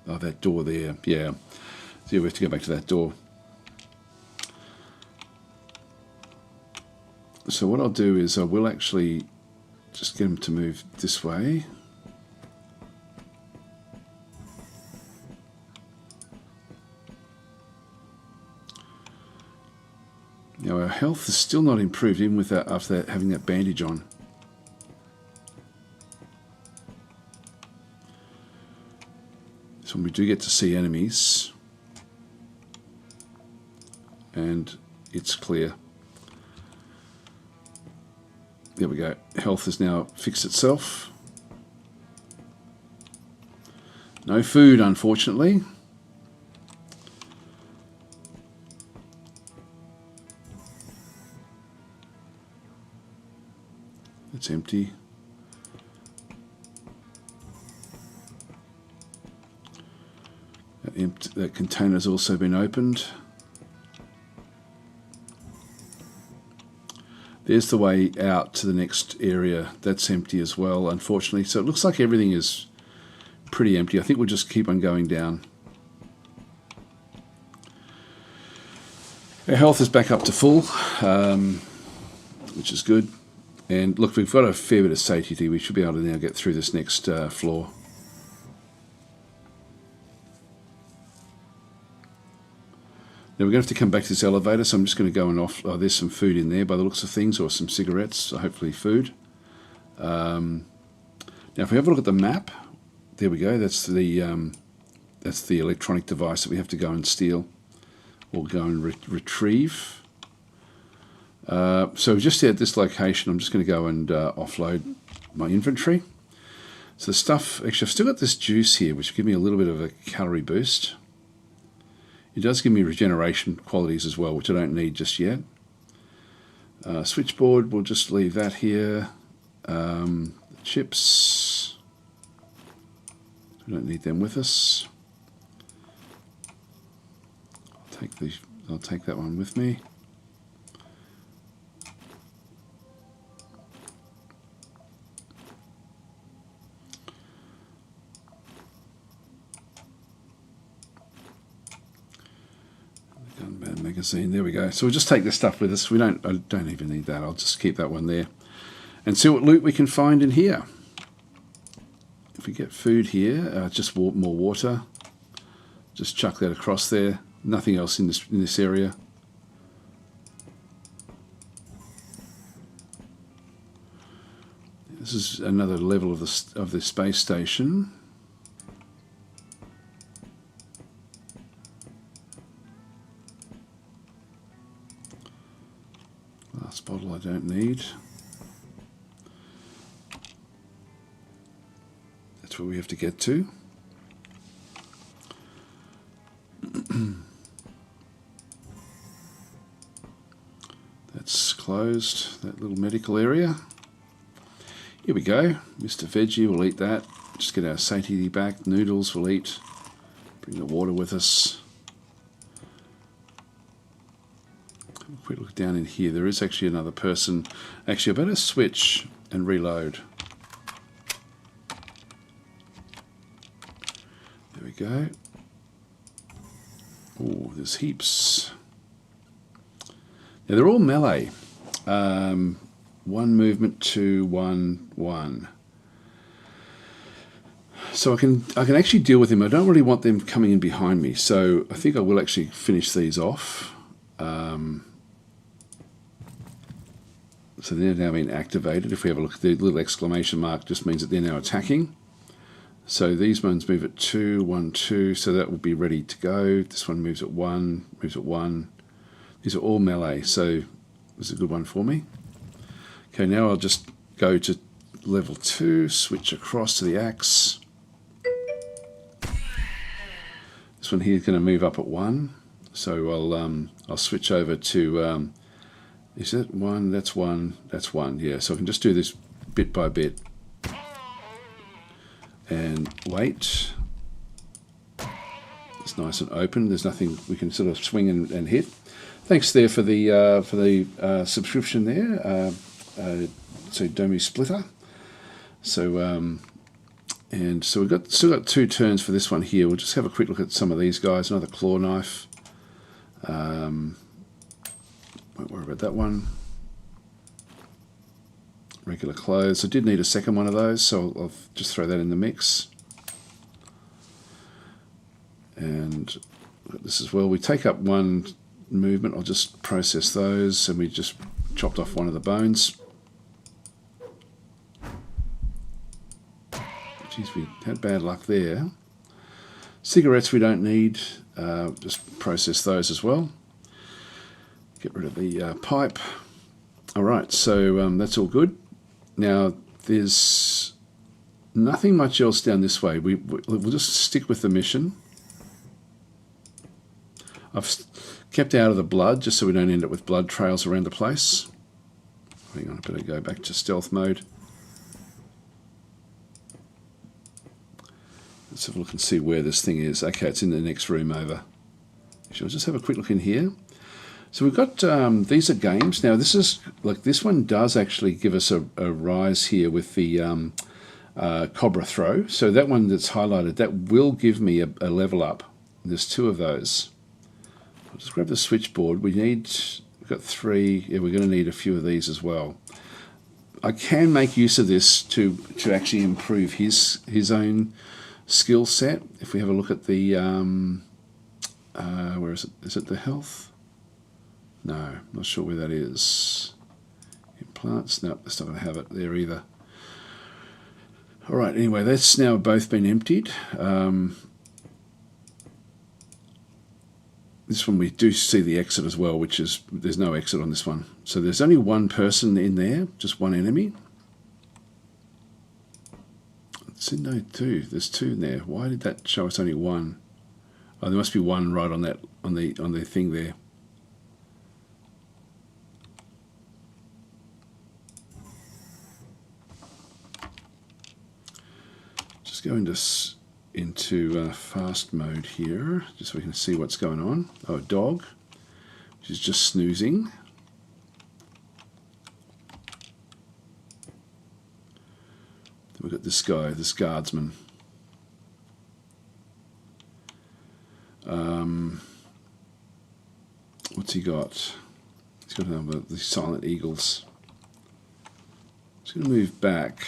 Oh, that door there. Yeah. So we have to go back to that door. So what I'll do is I will actually just get him to move this way. Now our health is still not improved even with that, after that, having that bandage on. So when we do get to see enemies, and it's clear. There we go. Health has now fixed itself. No food, unfortunately. It's empty. That container's also been opened. There's the way out to the next area. That's empty as well, unfortunately. So it looks like everything is pretty empty. I think we'll just keep on going down. Our health is back up to full, which is good. And look, we've got a fair bit of satiety. We should be able to now get through this next floor. Now we're going to have to come back to this elevator, so I'm just going to go and off. Oh, there's some food in there by the looks of things, or some cigarettes, so hopefully food. Now if we have a look at the map, there we go. That's the electronic device that we have to go and steal, or go and retrieve. So just at this location, I'm just going to go and offload my inventory. So the stuff, actually I've still got this juice here, which will give me a little bit of a calorie boost. It does give me regeneration qualities as well, which I don't need just yet. Switchboard, we'll just leave that here. The chips, we don't need them with us. I'll take that one with me. Magazine, there we go. So we'll just take this stuff with us. I don't even need that. I'll just keep that one there and see what loot we can find in here. If we get food here, just more water, just chuck that across there. Nothing else in this area. This is another level of the space station. Last bottle I don't need. That's where we have to get to. That's closed, that little medical area. Here we go. Mr. Veggie will eat that. Just get our satiety back. Noodles will eat. Bring the water with us. Have a quick look down in here. There is actually another person. Actually, I better switch and reload. There we go. Oh, there's heaps. Now they're all melee. One movement, 2, 1, 1. So I can actually deal with them. I don't really want them coming in behind me. So I think I will actually finish these off. So they're now being activated. If we have a look at the little exclamation mark, just means that they're now attacking. So these ones move at 2, 1, 2. So that will be ready to go. This one moves at 1, moves at 1. These are all melee. So this is a good one for me. Okay, now I'll just go to level 2, switch across to the axe. This one here is going to move up at 1, so I'll switch over to, is it 1? That's 1, that's 1, yeah, so I can just do this bit by bit. And wait. It's nice and open, there's nothing, we can sort of swing and hit. Thanks there for the subscription there. So Domi Splitter. So and so we've still got 2 turns for this one here. We'll just have a quick look at some of these guys. Another claw knife. Won't worry about that one. Regular clothes. I did need a second one of those, so I'll just throw that in the mix. And this as well. We take up 1 movement. I'll just process those, and we just chopped off one of the bones. Geez, we had bad luck there. Cigarettes we don't need. Just process those as well. Get rid of the pipe. Alright, so that's all good. Now, there's nothing much else down this way. We'll just stick with the mission. I've kept out of the blood just so we don't end up with blood trails around the place. Hang on, I better go back to stealth mode. Let's have a look and see where this thing is. Okay, it's in the next room over. Shall we just have a quick look in here? So we've got, these are games. Now this is, like this one does actually give us a rise here with the Cobra Throw. So that one that's highlighted, that will give me a level up. There's 2 of those. I'll just grab the switchboard. We've got 3, yeah, we're going to need a few of these as well. I can make use of this to actually improve his own skill set. If we have a look at the, where is it? Is it the health? No, not sure where that is. Implants? No, that's not going to have it there either. All right, anyway, that's now both been emptied. This one we do see the exit as well, which is, there's no exit on this one. So there's only 1 person in there, just 1 enemy. No, 2. There's 2 in there. Why did that show us only 1? Oh, there must be 1 right on that on the thing there. Just go into fast mode here, just so we can see what's going on. Oh, a dog, which is just snoozing. We've got this guy, this guardsman. What's he got? He's got the silent eagles. Just going to move back.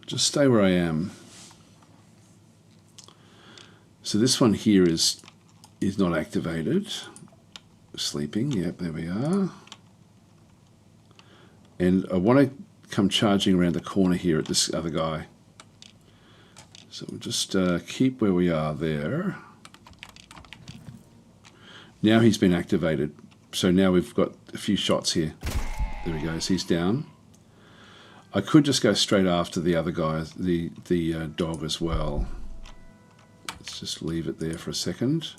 Just stay where I am. So this one here is not activated. Sleeping, yep, there we are. And I want to come charging around the corner here at this other guy. So we'll just keep where we are there. Now he's been activated. So now we've got a few shots here. There he goes, he's down. I could just go straight after the other guy, the dog as well. Let's just leave it there for a second.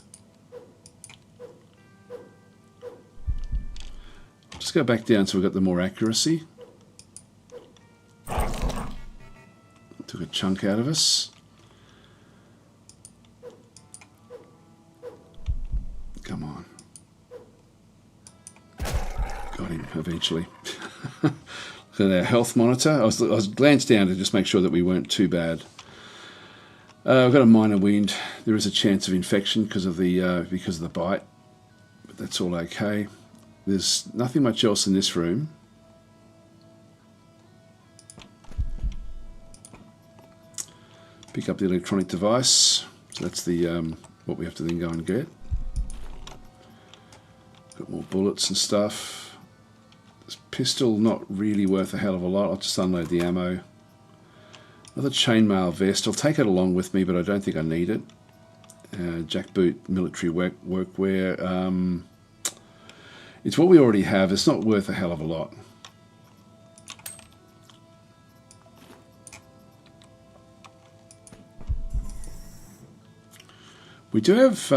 Just go back down so we've got the more accuracy. Took a chunk out of us. Come on. Got him eventually. Look at our health monitor. I was glanced down to just make sure that we weren't too bad. I've got a minor wound. There is a chance of infection because of the bite, but that's all okay. There's nothing much else in this room. Pick up the electronic device. So that's the what we have to then go and get. Got more bullets and stuff. This pistol not really worth a hell of a lot. I'll just unload the ammo. Another chainmail vest. I'll take it along with me, but I don't think I need it. Jackboot military workwear. It's what we already have. It's not worth a hell of a lot. We do have.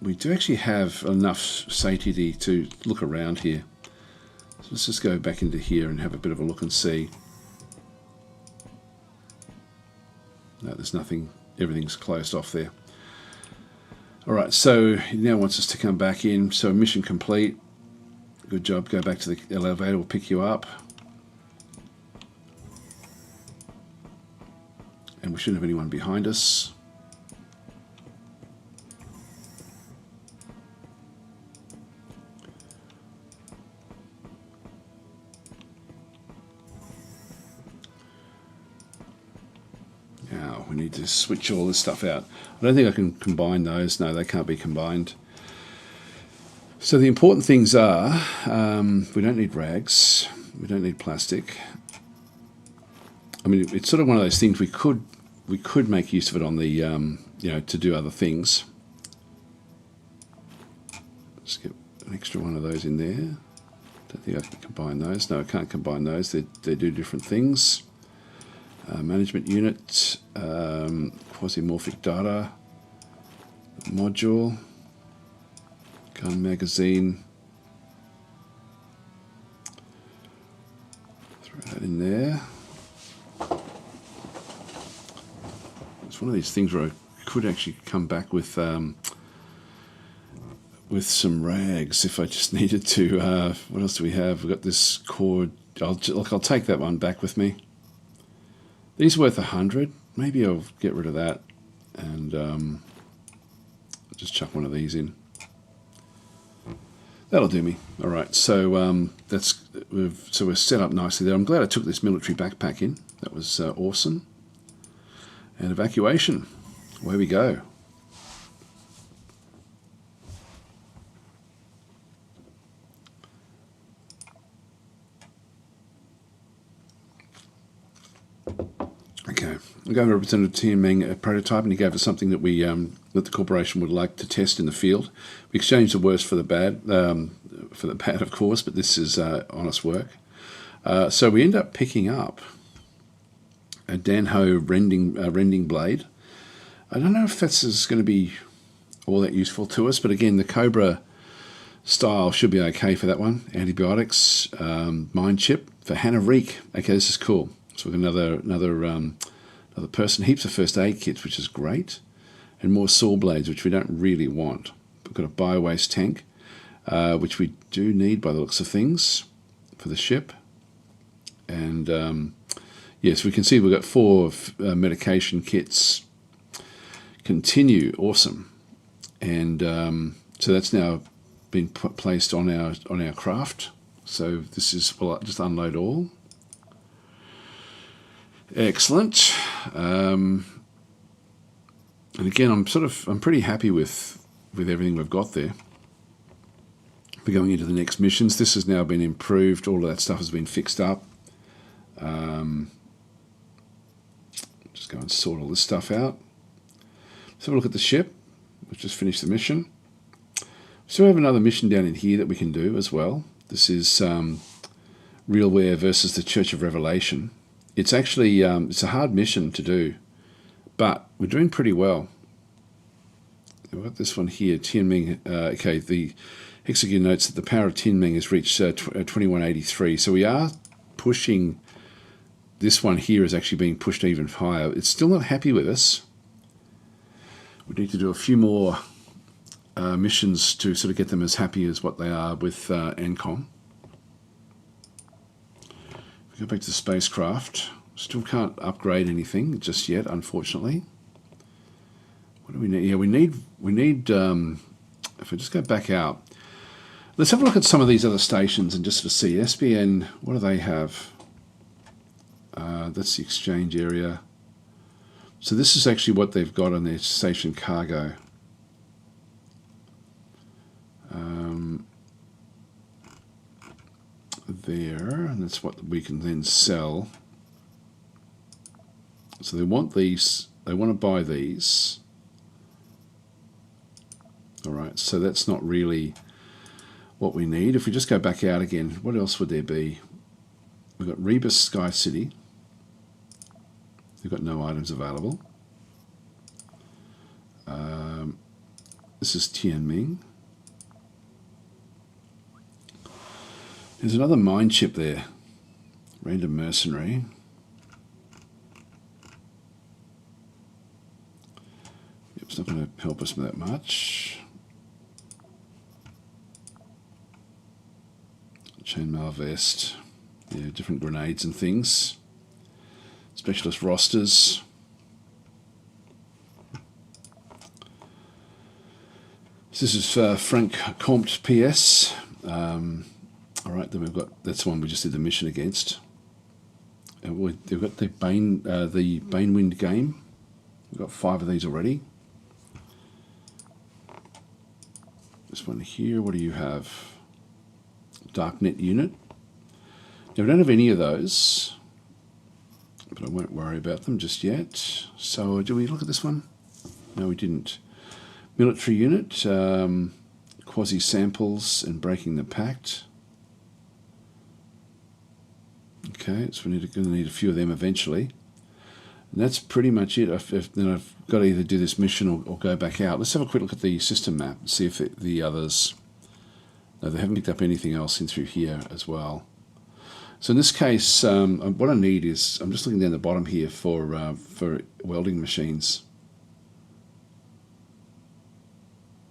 We do actually have enough satiety to look around here. So let's just go back into here and have a bit of a look and see. No, there's nothing. Everything's closed off there. Alright, so he now wants us to come back in. So mission complete. Good job. Go back to the elevator. We'll pick you up. And we shouldn't have anyone behind us. We need to switch all this stuff out. I don't think I can combine those. No, they can't be combined. So the important things are, we don't need rags. We don't need plastic. I mean, it's sort of one of those things we could make use of it on the, you know, to do other things. Let's get an extra one of those in there. Don't think I can combine those. No, I can't combine those. They do different things. Management unit, quasimorphic data, module, gun magazine, throw that in there. It's one of these things where I could actually come back with some rags if I just needed to. What else do we have? We've got this cord. I'll take that one back with me. These are worth 100. Maybe I'll get rid of that and just chuck one of these in. That'll do me. All right, so we're set up nicely there. I'm glad I took this military backpack in. That was awesome. And evacuation. Away we go. Okay, I'm going to represent Team Meng a prototype, and he gave us something that we that the corporation would like to test in the field. We exchanged the worst for the bad, of course, but this is honest work. So we end up picking up a Danho rending blade. I don't know if this is going to be all that useful to us, but again, the Cobra style should be okay for that one. Antibiotics, mind chip for Hannah Reek. Okay, this is cool. So we've got another person. Heaps of first aid kits, which is great, and more saw blades, which we don't really want. We've got a bio-waste tank, which we do need by the looks of things for the ship. And yes, we can see we've got 4 medication kits. Continue, awesome, and so that's now been placed on our craft. So this is, well, I'll just unload all. Excellent. And again, I'm pretty happy with everything we've got there. We're going into the next missions. This has now been improved. All of that stuff has been fixed up. Just go and sort all this stuff out. Let's have a look at the ship. We've just finished the mission. So we have another mission down in here that we can do as well. This is Realware versus the Church of Revelation. It's actually it's a hard mission to do, but we're doing pretty well. We've got this one here, Tianming. Okay, the Hexagon notes that the power of Tianming has reached 2183. So we are pushing. This one here is actually being pushed even higher. It's still not happy with us. We need to do a few more missions to sort of get them as happy as what they are with ANCOM. Go back to the spacecraft. Still can't upgrade anything just yet, unfortunately. What do we need? Yeah, we need. If we just go back out, let's have a look at some of these other stations and just to see SBN. What do they have? That's the exchange area. So this is actually what they've got on their station cargo. There, and that's what we can then sell. So they want these, they want to buy these. Alright, so that's not really what we need. If we just go back out again, what else would there be? We've got Rebus Sky City. We've got no items available. This is Tianming. There's another mine chip there. Random mercenary. It's not going to help us that much. Chainmail vest. Yeah, different grenades and things. Specialist rosters. So this is Frank Comte PS. Alright, then we've got, that's the one we just did the mission against. And we've got the Banewind game. We've got 5 of these already. This one here, what do you have? Darknet unit. Now we don't have any of those, but I won't worry about them just yet. So do we look at this one? No, we didn't. Military unit, quasi samples and breaking the pact. Okay, so we're going to need a few of them eventually. And that's pretty much it. Then I've got to either do this mission or go back out. Let's have a quick look at the system map and see if the others... No, they haven't picked up anything else in through here as well. So in this case, what I need is... I'm just looking down the bottom here for welding machines.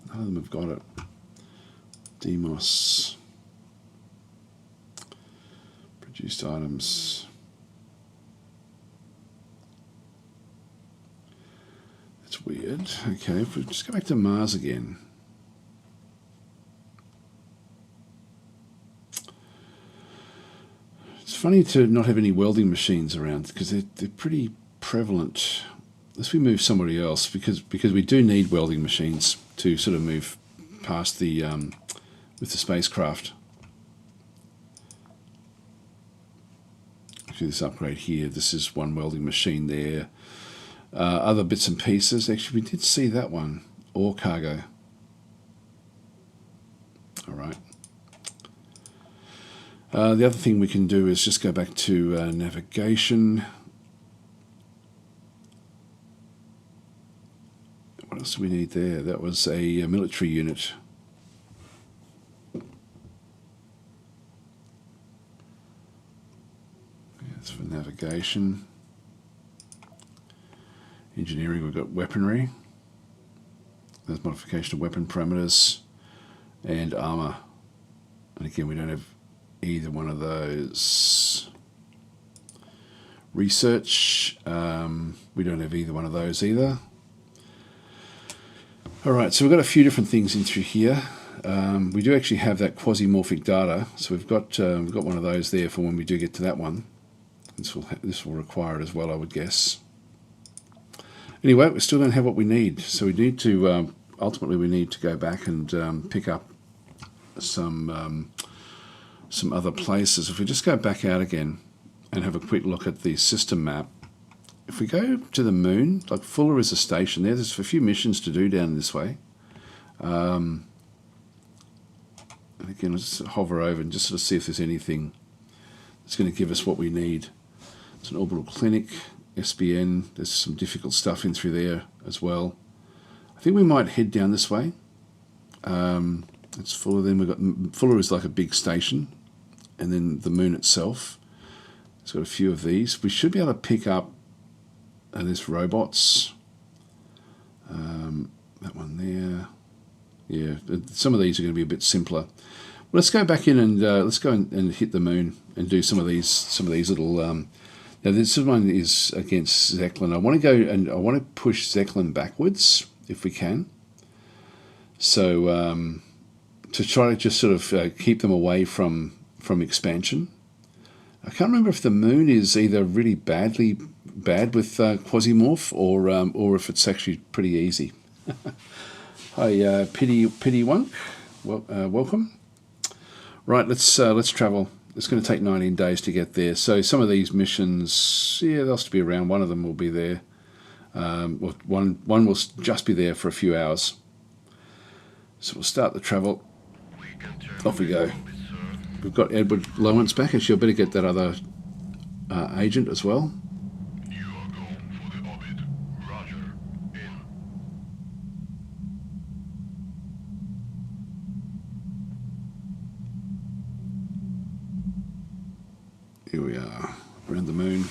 None of them have got it. Demos. Produced items. That's weird. Okay, if we just go back to Mars again. It's funny to not have any welding machines around because they're pretty prevalent. Unless we move somebody else, because we do need welding machines to sort of move past the with the spacecraft. Do this upgrade here. This is one welding machine there. Other bits and pieces. Actually, we did see that one. Ore cargo. All right. The other thing we can do is just go back to navigation. What else do we need there? That was a military unit. That's for navigation. Engineering, we've got weaponry. There's modification of weapon parameters and armor. And again, we don't have either one of those. Research, we don't have either one of those either. Alright, so we've got a few different things in through here. We do actually have that quasimorphic data, so we've got one of those there for when we do get to that one. This will require it as well, I would guess. Anyway, we still don't have what we need, so we need to ultimately we need to go back and pick up some other places. If we just go back out again and have a quick look at the system map, if we go to the moon, like Fuller is a station there. There's a few missions to do down this way. And again, let's hover over and just sort of see if there's anything that's going to give us what we need. It's an orbital clinic, SBN. There's some difficult stuff in through there as well. I think we might head down this way. It's Fuller. Then we've got Fuller is like a big station, and then the moon itself. It's got a few of these. We should be able to pick up this robots. That one there. Yeah, some of these are going to be a bit simpler. Well, let's go back in and let's go and hit the moon and do some of these little. Now this one is against Zeklin. I want to go and I want to push Zeklin backwards if we can. So to try to just sort of keep them away from expansion. I can't remember if the moon is either really bad with Quasimorph or if it's actually pretty easy. Hi, pity one. Well, welcome. Right, let's travel. It's going to take 19 days to get there. So some of these missions, yeah, they'll still be around. One of them will be there. Well, one will just be there for a few hours. So we'll start the travel. Off we go. We've got Edward Lowens back. Actually, I better get that other agent as well. You are going for the orbit. Roger. In. Here we are, around the moon.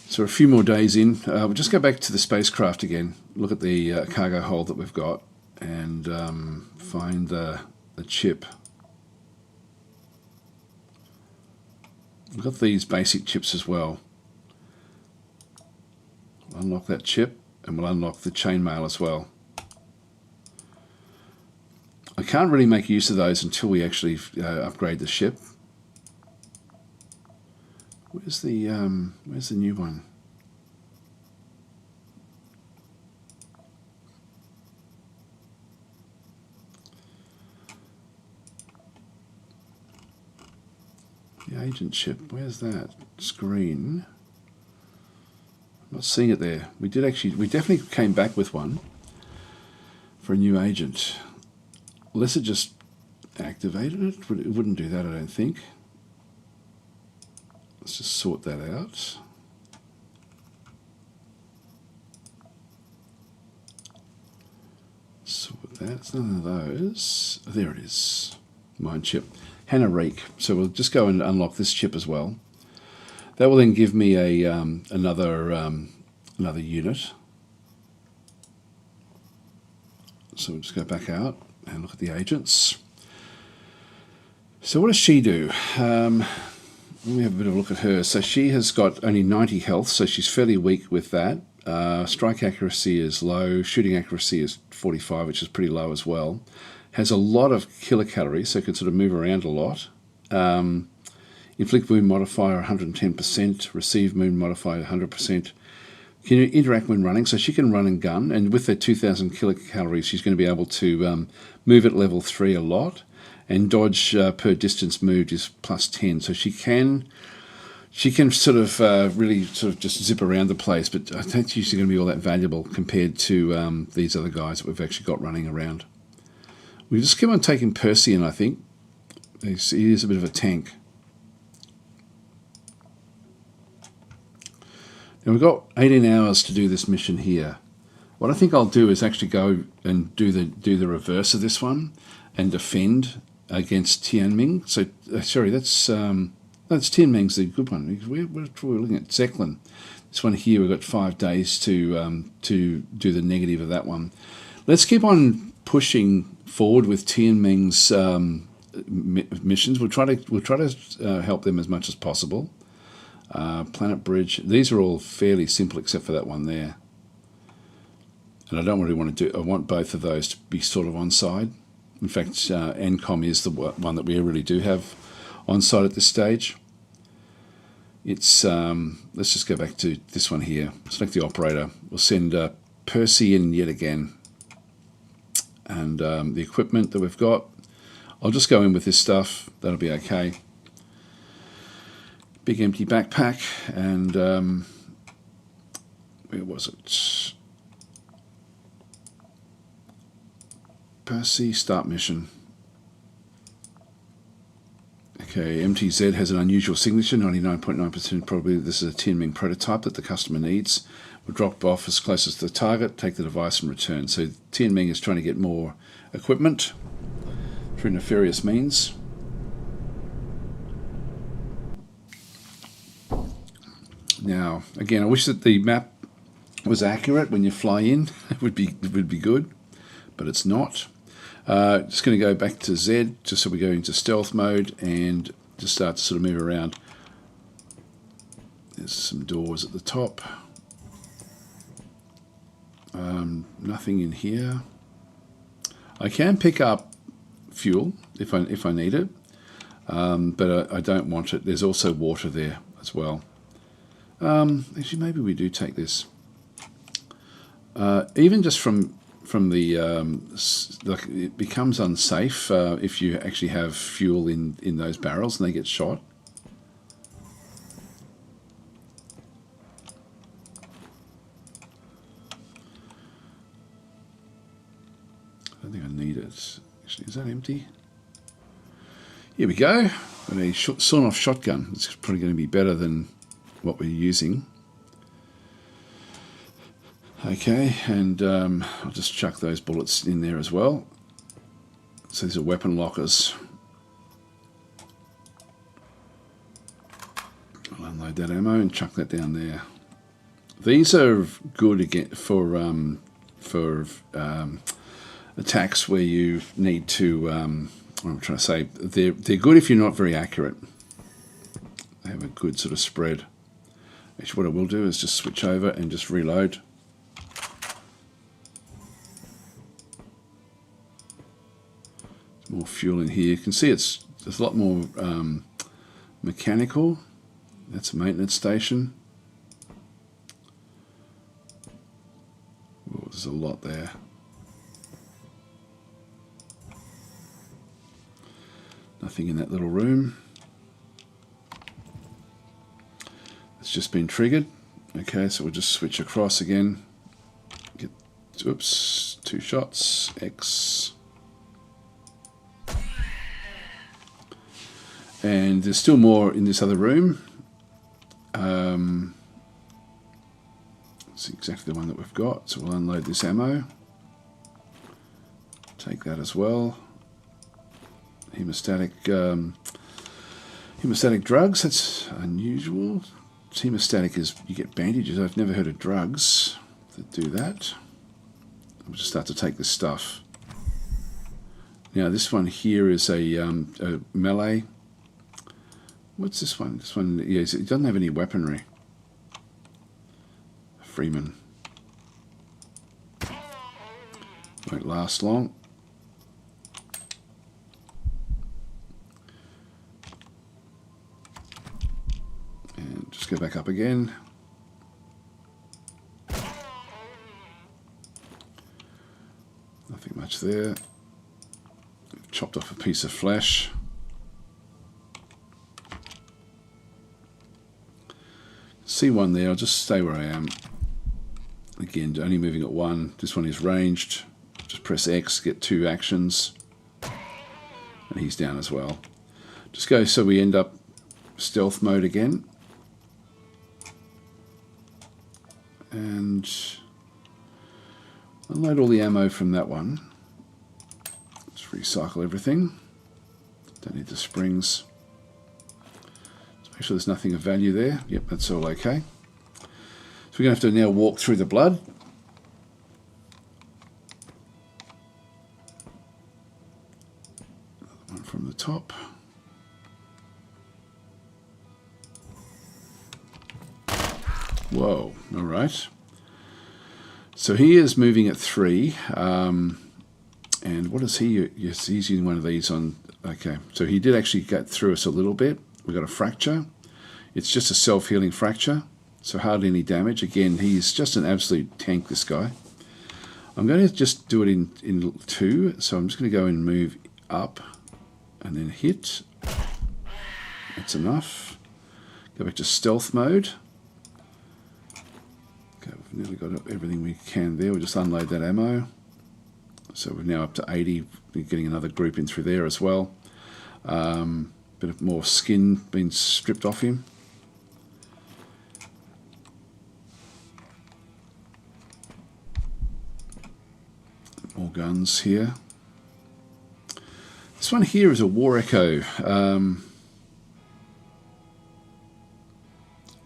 So a few more days in. We'll just go back to the spacecraft again, look at the cargo hold that we've got, and find the chip. We've got these basic chips as well. We'll unlock that chip, and we'll unlock the chainmail as well. I can't really make use of those until we actually upgrade the ship. Where's the new one? The agent ship. Where's that screen? I'm not seeing it there. We definitely came back with one for a new agent. Unless it just activated it, it wouldn't do that, I don't think. Let's just sort that out. Sort that. It's none of those. Oh, there it is. Mine chip. Hannah Reek. So we'll just go and unlock this chip as well. That will then give me a another unit. So we'll just go back out and look at the agents. So what does she do? Let me have a bit of a look at her. So she has got only 90 health, so she's fairly weak with that. Strike accuracy is low. Shooting accuracy is 45, which is pretty low as well. Has a lot of kilocalories, so can sort of move around a lot. Inflict wound modifier 110%. Receive wound modifier 100%. Can interact when running, so she can run and gun. And with the 2,000 kilocalories, she's going to be able to move at level 3 a lot. And dodge per distance moved is plus 10, so she can sort of really sort of just zip around the place, but I don't think she's going to be all that valuable compared to these other guys that we've actually got running around. We just keep on taking Percy in, I think. He is a bit of a tank. Now we've got 18 hours to do this mission here. What I think I'll do is actually go and do the reverse of this one and defend against Tianming. So sorry, that's Tianming's the good one. We're looking at Zeklin. This one here, we've got 5 days to do the negative of that one. Let's keep on pushing forward with Tianming's missions. We'll try to help them as much as possible. Planet Bridge. These are all fairly simple except for that one there. And I don't really want to do. I want both of those to be sort of on side. In fact, NCOM is the one that we really do have on site at this stage. It's let's just go back to this one here. Select the operator. We'll send Percy in yet again. And the equipment that we've got, I'll just go in with this stuff. That'll be okay. Big empty backpack. And where was it? Percy, start mission. Okay, MTZ has an unusual signature, 99.9% probably this is a Tianming prototype that the customer needs. We'll drop off as close as the target, take the device and return. So Tianming is trying to get more equipment through nefarious means. Now, again, I wish that the map was accurate when you fly in. It would be good, but it's not. Just going to go back to Z, just so we go into stealth mode and just start to sort of move around. There's some doors at the top. Nothing in here. I can pick up fuel if I need it, but I don't want it. There's also water there as well. Actually, maybe we do take this. Even just from the like it becomes unsafe if you actually have fuel in those barrels and they get shot. I don't think I need it. Actually, is that empty? Here we go. Got a sawn-off shotgun. It's probably going to be better than what we're using. Okay, and I'll just chuck those bullets in there as well. So these are weapon lockers. I'll unload that ammo and chuck that down there. These are good again for attacks where you need to. What I'm trying to say, they're good if you're not very accurate. They have a good sort of spread. Actually, what I will do is just switch over and just reload. More fuel in here. You can see there's a lot more mechanical. That's a maintenance station. Oh, there's a lot there. Nothing in that little room. It's just been triggered. Okay, so we'll just switch across again. Oops, 2 shots. X. And there's still more in this other room. It's exactly the one that we've got. So we'll unload this ammo. Take that as well. Hemostatic drugs. That's unusual. Hemostatic is you get bandages. I've never heard of drugs that do that. We'll just start to take this stuff. Now this one here is a melee. What's this one? This one, yes, it doesn't have any weaponry. Freeman. Won't last long. And just go back up again. Nothing much there. Chopped off a piece of flesh. See one there, I'll just stay where I am. Again, only moving at 1. This one is ranged. Just press X, get 2 actions. And he's down as well. Just go so we end up stealth mode again. And unload all the ammo from that one. Just recycle everything. Don't need the springs. Make sure there's nothing of value there. Yep, that's all okay. So we're going to have to now walk through the blood. Another one from the top. Whoa, all right. So he is moving at 3. And what is he? Yes, he's using one of these on. Okay, so he did actually get through us a little bit. We've got a fracture. It's just a self-healing fracture, so hardly any damage. Again, he's just an absolute tank, this guy. I'm going to just do it in 2, so I'm just going to go and move up and then hit. That's enough. Go back to stealth mode. Okay, we've nearly got everything we can there. We'll just unload that ammo. So we're now up to 80. We're getting another group in through there as well. Bit of more skin being stripped off him. More guns here. This one here is a War Echo,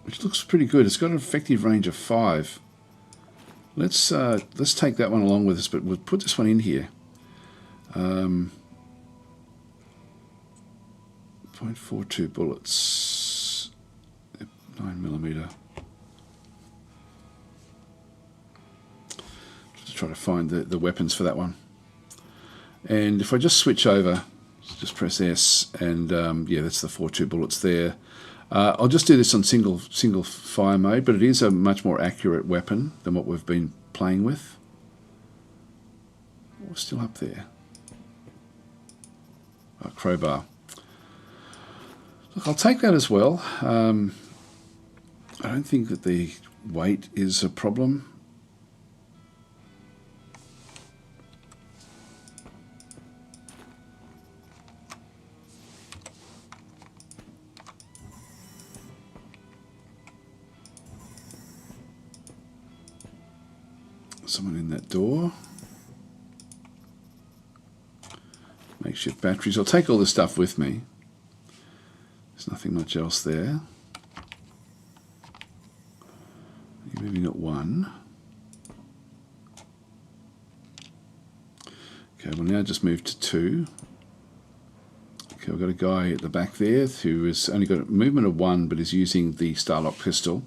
which looks pretty good. It's got an effective range of 5. Let's take that one along with us, but we'll put this one in here. 0.42 bullets, 9mm. Just try to find the weapons for that one. And if I just switch over, just press S, and yeah, that's the 4.2 bullets there. I'll just do this on single fire mode, but it is a much more accurate weapon than what we've been playing with. We're still up there. Oh, crowbar. Look, I'll take that as well. I don't think that the weight is a problem. Someone in that door. Makeshift batteries. I'll take all this stuff with me. There's nothing much else there. You're moving at 1. Okay, we'll now just move to 2. Okay, we've got a guy at the back there who has only got a movement of 1 but is using the Starlock pistol.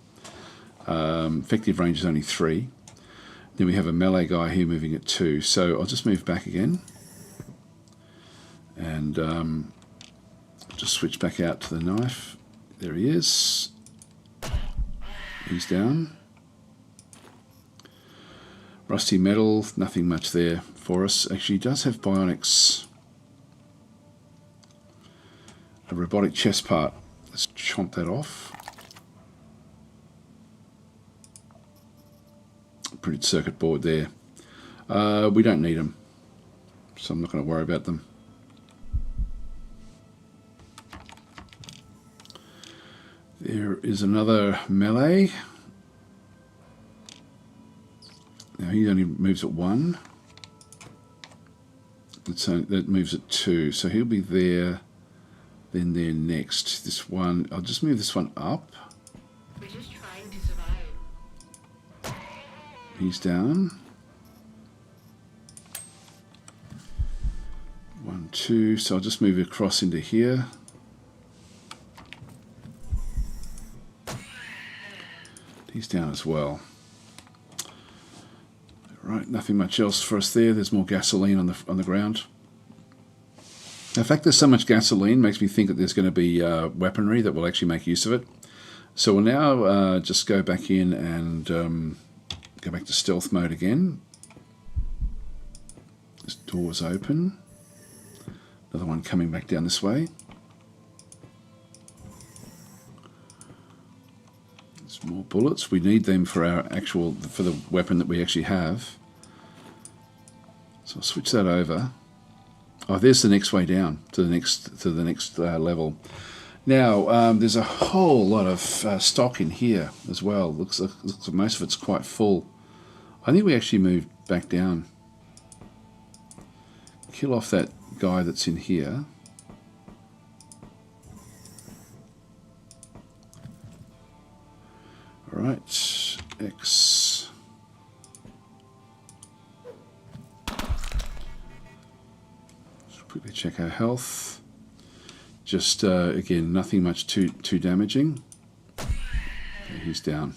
Effective range is only 3. Then we have a melee guy here moving at 2. So I'll just move back again. And just switch back out to the knife. There he is. He's down. Rusty metal, nothing much there for us. Actually, he does have bionics. A robotic chest part. Let's chomp that off. Printed circuit board there. We don't need them, so I'm not going to worry about them. There is another melee. Now he only moves at 1. That moves at 2, so he'll be there, then there next. This one, I'll just move this one up. We're just trying to survive. He's down. 1, 2, so I'll just move across into here. He's down as well. Right, nothing much else for us there. There's more gasoline on the ground. The fact there's so much gasoline makes me think that there's going to be weaponry that will actually make use of it. So we'll now just go back in and go back to stealth mode again. This door's open. Another one coming back down this way. There's more bullets. We need them for our for the weapon that we actually have. So I'll switch that over. Oh, there's the next way down to the next level. Now there's a whole lot of stock in here as well. Looks like most of it's quite full. I think we actually moved back down. Kill off that guy that's in here. All right, X. Just quickly check our health. Just again, nothing much too damaging. Okay, he's down.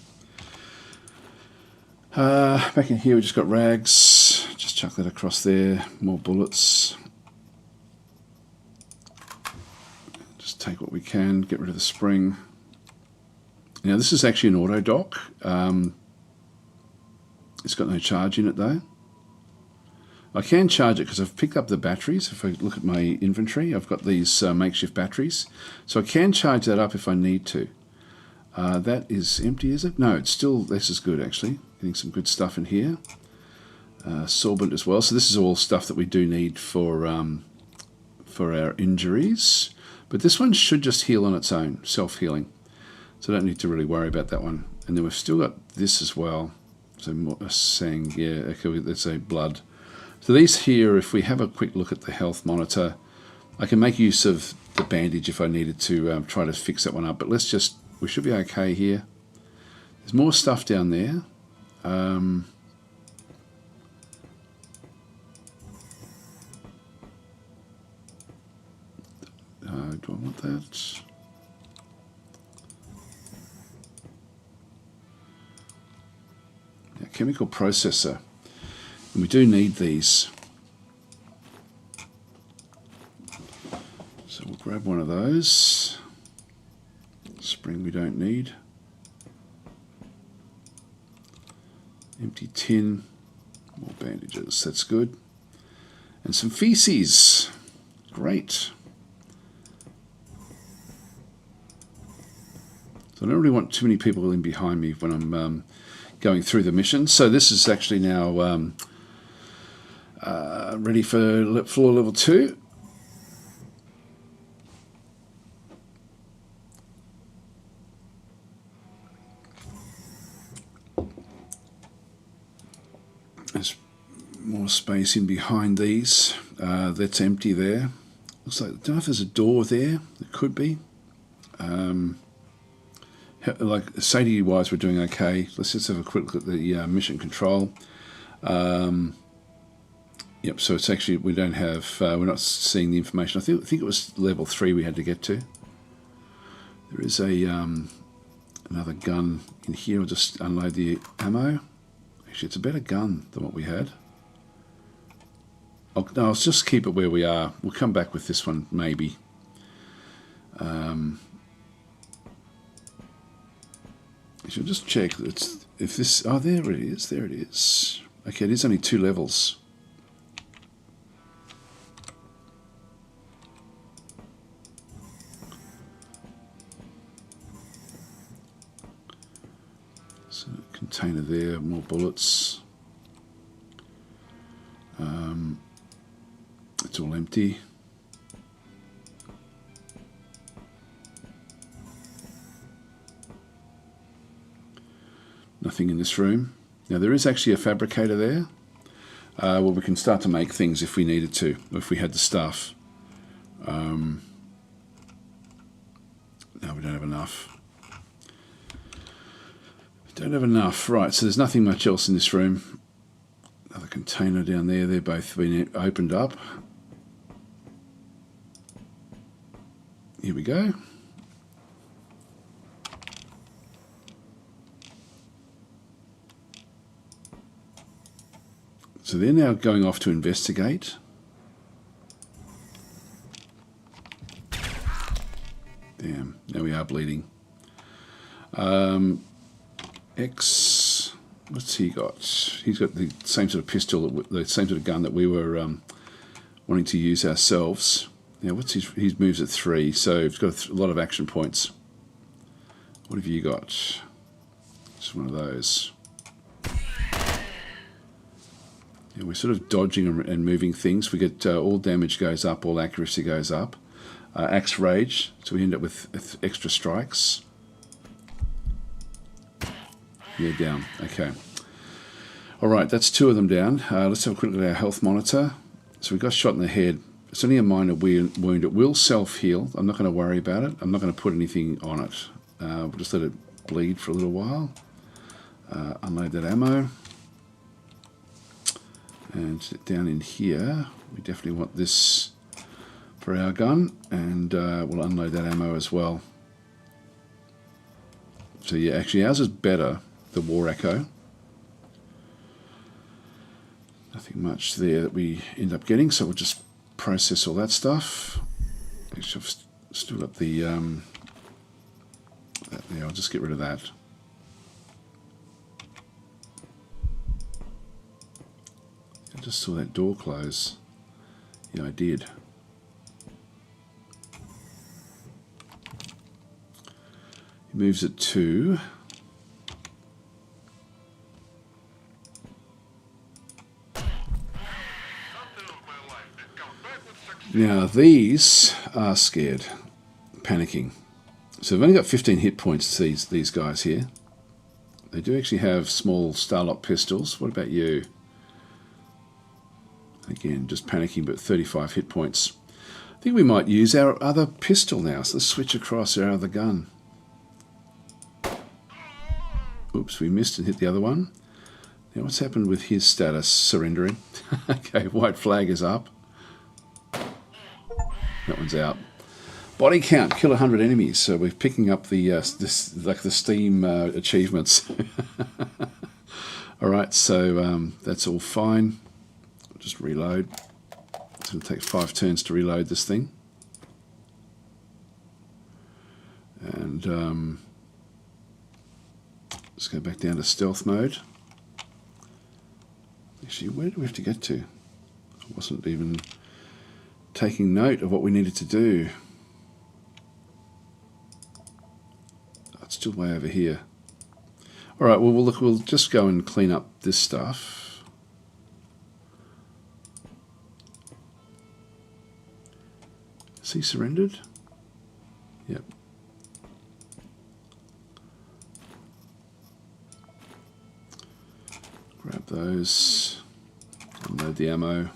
Back in here, we just got rags. Just chuck that across there. More bullets. Just take what we can. Get rid of the spring. Now this is actually an auto dock. It's got no charge in it though. I can charge it because I've picked up the batteries. If I look at my inventory, I've got these makeshift batteries. So I can charge that up if I need to. That is empty, is it? No, it's still, this is good actually. Getting some good stuff in here. Sorbent as well. So this is all stuff that we do need for our injuries. But this one should just heal on its own, self-healing. So I don't need to really worry about that one. And then we've still got this as well. So more saying, yeah, okay, let's say blood. So these here, if we have a quick look at the health monitor, I can make use of the bandage if I needed to try to fix that one up. But let's just, we should be okay here. There's more stuff down there. Do I want that? Yeah, chemical processor. And we do need these. So we'll grab one of those. Spring we don't need. Empty tin. More bandages, that's good. And some feces. Great. So I don't really want too many people in behind me when I'm going through the mission. So this is actually now ready for floor level 2. There's more space in behind these. That's empty there. Looks like, I don't know if there's a door there. There could be. Like safety wise, we're doing okay. Let's just have a quick look at the mission control. Yep, so it's actually, we don't have, we're not seeing the information. I think it was level 3 we had to get to. There is a another gun in here. I'll just unload the ammo. Actually, it's a better gun than what we had. No, I'll just keep it where we are. We'll come back with this one, maybe. I should just check that if this... Oh, there it is. There it is. Okay, it is only 2 levels. So, container there, more bullets. It's all empty. Nothing in this room. Now there is actually a fabricator there where we can start to make things if we needed to, if we had the stuff. No, we don't have enough. We don't have enough. Right, so there's nothing much else in this room. Another container down there. They're both been opened up. Here we go. So they're now going off to investigate. Damn, now we are bleeding. X, what's he got? He's got the same sort of pistol, the same sort of gun that we were wanting to use ourselves. Now, what's his moves at 3, so he's got a lot of action points. What have you got? Just one of those. Yeah, we're sort of dodging and moving things. We get all damage goes up, all accuracy goes up. Axe Rage, so we end up with extra strikes. Yeah, down. Okay. All right, that's 2 of them down. Let's have a quick look at our health monitor. So we got shot in the head. It's only a minor wound. It will self-heal. I'm not going to worry about it. I'm not going to put anything on it. We'll just let it bleed for a little while. Unload that ammo. And down in here, we definitely want this for our gun. And we'll unload that ammo as well. So yeah, actually ours is better, the War Echo. Nothing much there that we end up getting, so we'll just process all that stuff. Actually, I've still got the that there. I'll just get rid of that. I just saw that door close. Yeah, I did. He moves at 2. Now these are scared, panicking. So they've only got 15 hit points, these guys here. They do actually have small Starlock pistols. What about you? Again, just panicking, but 35 hit points. I think we might use our other pistol now. So let's switch across our other gun. Oops, we missed and hit the other one. Now what's happened with his status? Surrendering. Okay, white flag is up. That one's out. Body count, kill 100 enemies. So we're picking up the the Steam achievements. All right, so that's all fine. Just reload. It's going to take 5 turns to reload this thing. And let's go back down to stealth mode. Actually, where do we have to get to? I wasn't even taking note of what we needed to do. Oh, it's still way over here. All right, well, look, we'll just go and clean up this stuff. Is he surrendered? Yep. Grab those. Unload the ammo.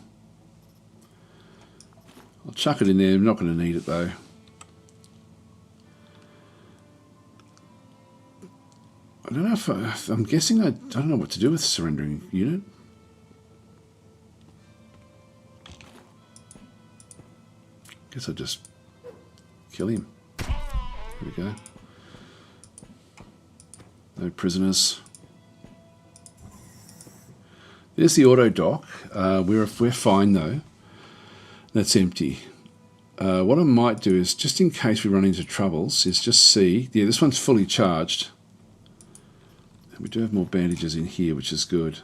I'll chuck it in there. I'm not going to need it though. I don't know if I'm guessing I don't know what to do with surrendering unit. Guess I'll just kill him. There we go. No prisoners. There's the auto dock. We're fine though. That's empty. What I might do is, just in case we run into troubles, is just see. Yeah, this one's fully charged. And we do have more bandages in here, which is good.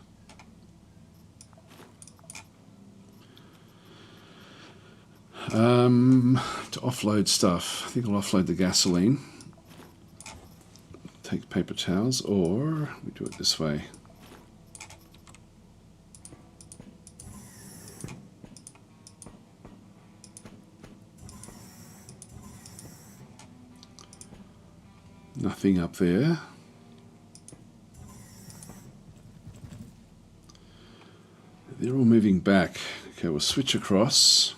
To offload stuff, I think I'll offload the gasoline. Take paper towels, or we do it this way. Nothing up there. They're all moving back. Okay, we'll switch across.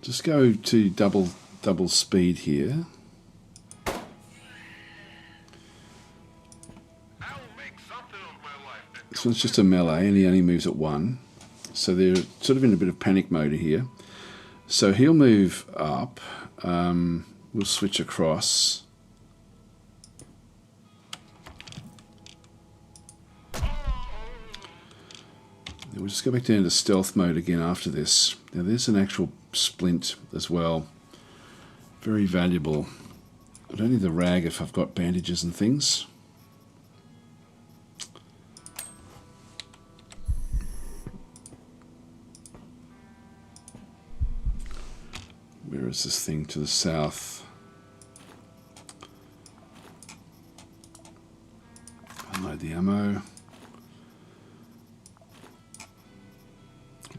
Just go to double speed here. This one's just a melee, and he only moves at 1. So they're sort of in a bit of panic mode here. So he'll move up. We'll switch across. We'll just go back down to stealth mode again after this. Now there's an actual splint as well. Very valuable. I don't need the rag if I've got bandages and things. Where is this thing to the south? Unload the ammo.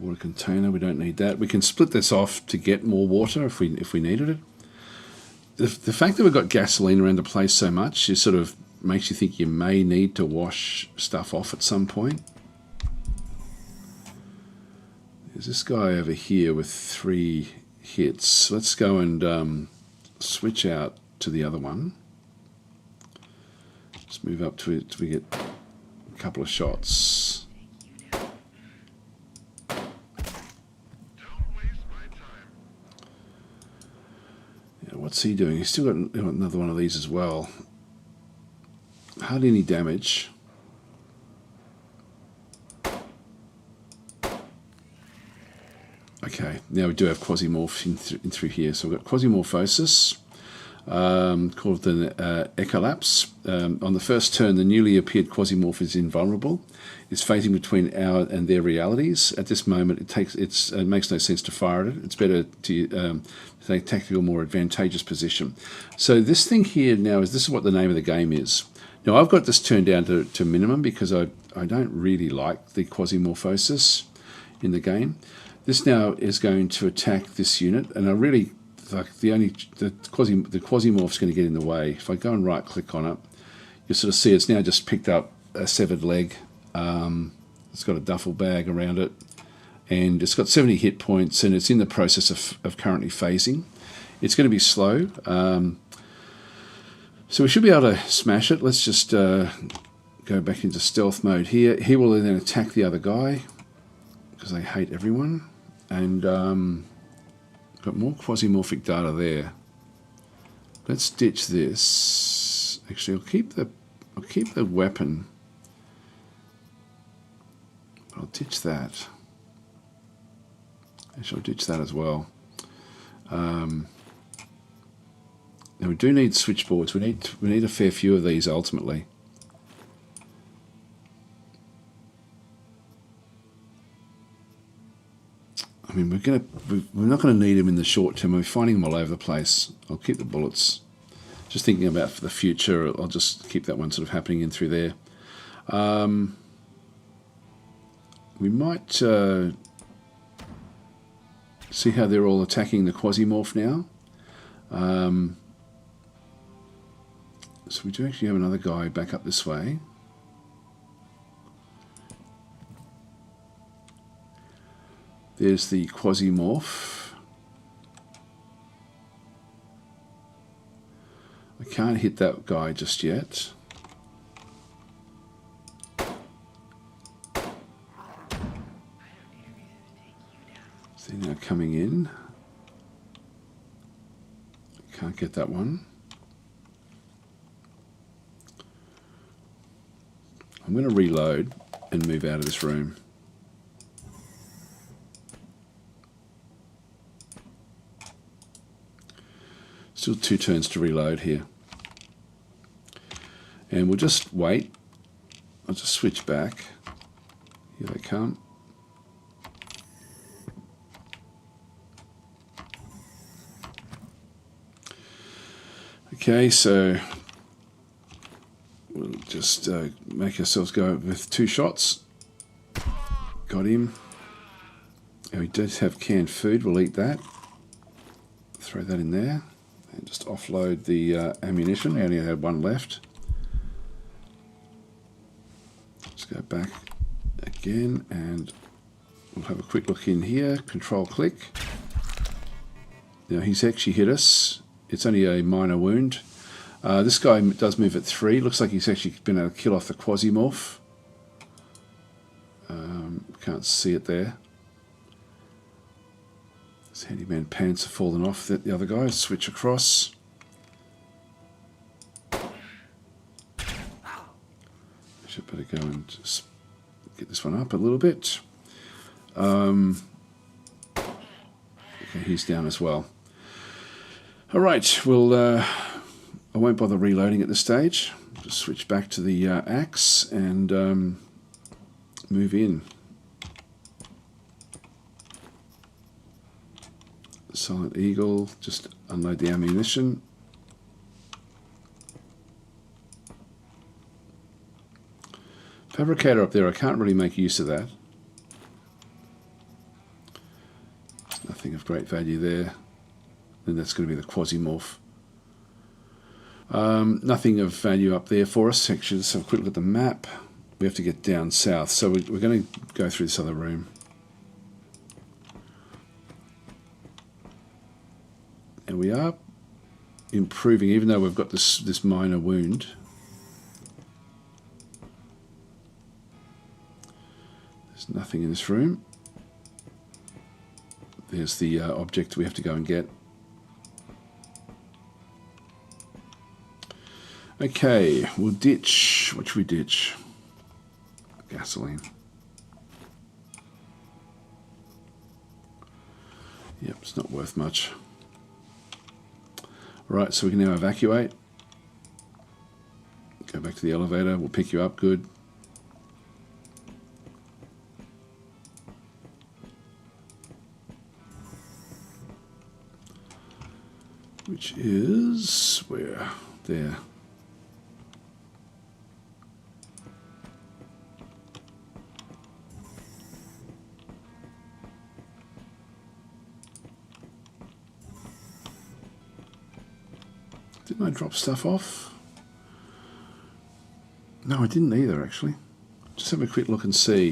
Water container, we don't need that. We can split this off to get more water if we needed it. The fact that we've got gasoline around the place so much, it sort of makes you think you may need to wash stuff off at some point. There's this guy over here with 3 hits. Let's go and switch out to the other one. Just move up to it till we get a couple of shots. Yeah, what's he doing? He's still got another one of these as well. Hardly any damage. Okay, now we do have Quasimorph in through here. So we've got Quasimorphosis. called the Echolapse. On the first turn, the newly appeared Quasimorph is invulnerable. It's phasing between our and their realities. At this moment, it makes no sense to fire at it. It's better to take a tactical, more advantageous position. So this thing here now this is what the name of the game is. Now I've got this turned down to minimum because I don't really like the Quasimorphosis in the game. This now is going to attack this unit, and I really like the Quasimorph's going to get in the way. If I go and right click on it, you'll sort of see it's now just picked up a severed leg. It's got a duffel bag around it, and it's got 70 hit points, and it's in the process of currently phasing. It's going to be slow, so we should be able to smash it. Let's just go back into stealth mode here. He will then attack the other guy because they hate everyone, and got more quasimorphic data there. Let's ditch this. Actually, I'll keep the weapon. I'll ditch that. Actually, I'll ditch that as well. Now we do need switchboards. We need a fair few of these ultimately. I mean, we're not going to need them in the short term. We're finding them all over the place. I'll keep the bullets. Just thinking about for the future, I'll just keep that one sort of happening in through there. We might see how they're all attacking the Quasimorph now. So we do actually have another guy back up this way. There's the Quasimorph. I can't hit that guy just yet. See, now coming in. Can't get that one. I'm going to reload and move out of this room. Still 2 turns to reload here. And we'll just wait. I'll just switch back. Here they come. Okay, so we'll just make ourselves go with 2 shots. Got him. And we did have canned food. We'll eat that. Throw that in there. And just offload the ammunition. I only had 1 left. Let's go back again and we'll have a quick look in here. Control click. Now he's actually hit us. It's only a minor wound. This guy does move at 3. Looks like he's actually been able to kill off the Quasimorph. Can't see it there. His handyman pants have fallen off. The other guy, switch across. Should better go and just get this one up a little bit. Okay, he's down as well. All right, I won't bother reloading at this stage. Just switch back to the axe and move in. Silent Eagle, just unload the ammunition. Fabricator up there, I can't really make use of that. There's nothing of great value there. Then that's going to be the Quasimorph. Nothing of value up there for us. Actually, let's have a quick look at the map. We have to get down south, so we're going to go through this other room. And we are improving, even though we've got this minor wound. There's nothing in this room. There's the object we have to go and get. Okay, we'll ditch. What should we ditch? Gasoline. Yep, it's not worth much. Right, so we can now evacuate. Go back to the elevator. We'll pick you up. Good. Which is where? There. Didn't I drop stuff off? No, I didn't either, actually. Just have a quick look and see.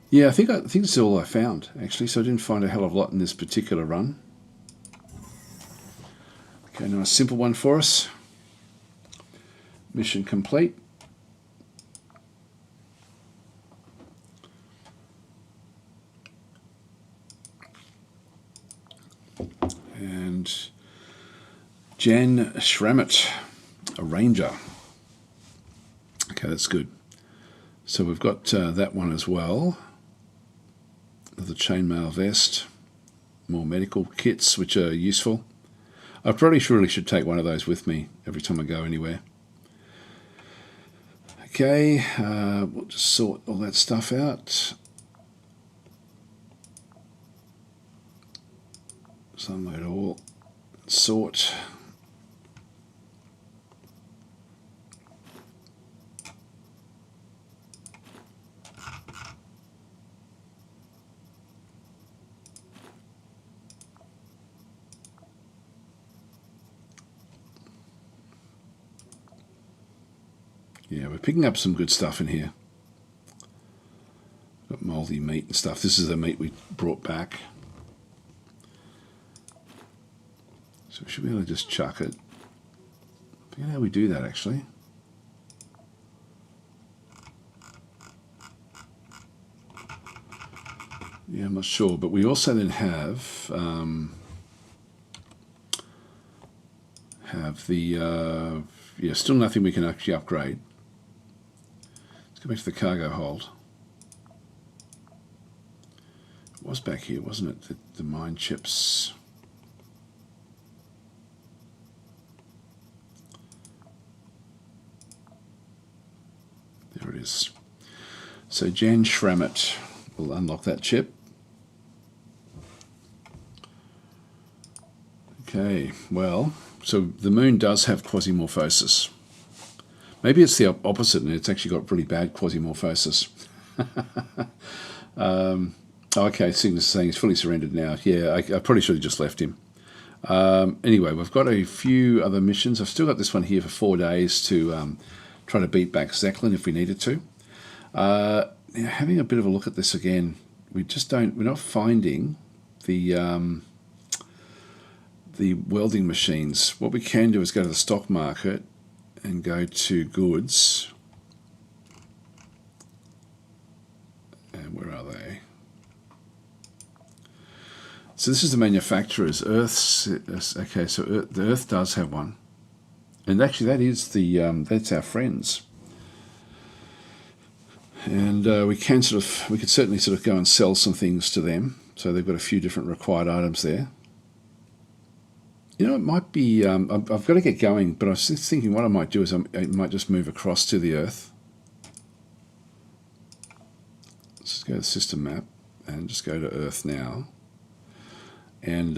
Yeah, I think this is all I found, actually, so I didn't find a hell of a lot in this particular run. Okay, nice simple one for us. Mission complete. And Jan Schrammett, a ranger. Okay, that's good. So we've got that one as well. The chainmail vest. More medical kits, which are useful. I probably really should take one of those with me every time I go anywhere. Okay, we'll just sort all that stuff out. Unload all. Sort. Yeah, we're picking up some good stuff in here. Got mouldy meat and stuff. This is the meat we brought back. So we should be able to just chuck it. I forget how we do that, actually. Yeah, I'm not sure. But we also then have the... yeah, still nothing we can actually upgrade. Let's go back to the cargo hold. It was back here, wasn't it? The mine chips... There it is. So Jan Schrammett will unlock that chip. Okay, well, so the moon does have quasimorphosis. Maybe it's the opposite and it's actually got pretty bad quasimorphosis. Okay, Cygnus is saying he's fully surrendered now. Yeah, I probably should have just left him. Anyway, we've got a few other missions. I've still got this one here for 4 days to... try to beat back Zeklin if we needed to. Now, having a bit of a look at this again, we're not finding the welding machines. What we can do is go to the stock market and go to goods. And where are they? So this is the manufacturers. Earth's okay. So the Earth does have one. And actually, that is that's our friends, and we could certainly sort of go and sell some things to them. So they've got a few different required items there. You know, it might be. I've got to get going, but I was just thinking what I might do is I might just move across to the Earth. Let's just go to the system map and just go to Earth now. And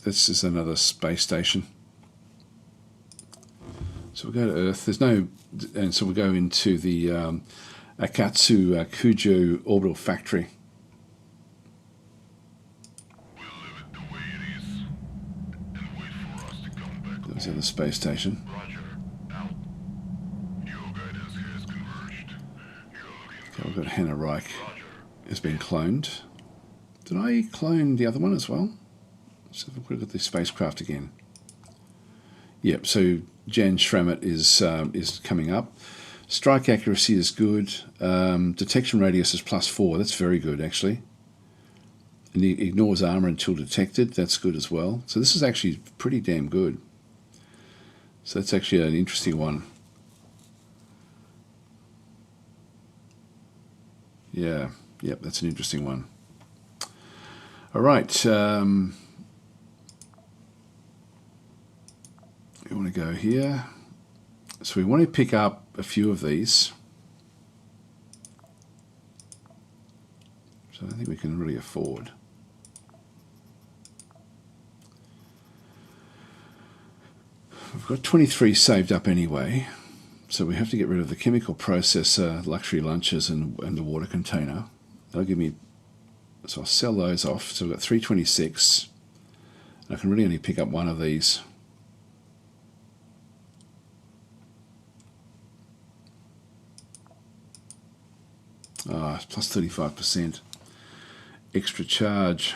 this is another space station. So we'll go to Earth. And so we'll go into the Akatsu Kujo orbital factory. We'll leave it the way it is and wait for us to come back. There's the space station. Roger. Out. Your guidance has converged. You're looking Okay, we've got Hannah Reich Roger. has been cloned. Did I clone the other one as well? Let's have a quick look at the spacecraft again. Yep, so Jan Schrammett is coming up. Strike accuracy is good. Detection radius is +4. That's very good, actually. And he ignores armor until detected. That's good as well. So this is actually pretty damn good. So that's actually an interesting one. Yeah, yep, that's an interesting one. All right. want to go here. So we want to pick up a few of these. So I don't think we can really afford. We've got 23 saved up anyway. So we have to get rid of the chemical processor, luxury lunches, and the water container. That'll give me, so I'll sell those off. So we've got 326. I can really only pick up one of these. Ah, plus 35%. Extra charge.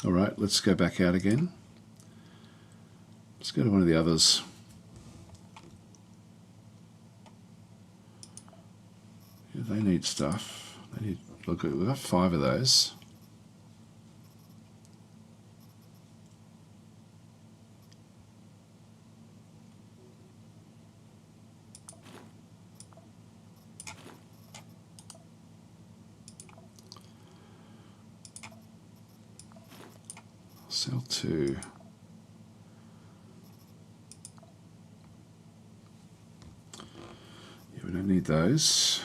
All right, let's go back out again. Let's go to one of the others. Yeah, they need stuff. They need, look, we've got 5 of those. Sell 2. Yeah, we don't need those.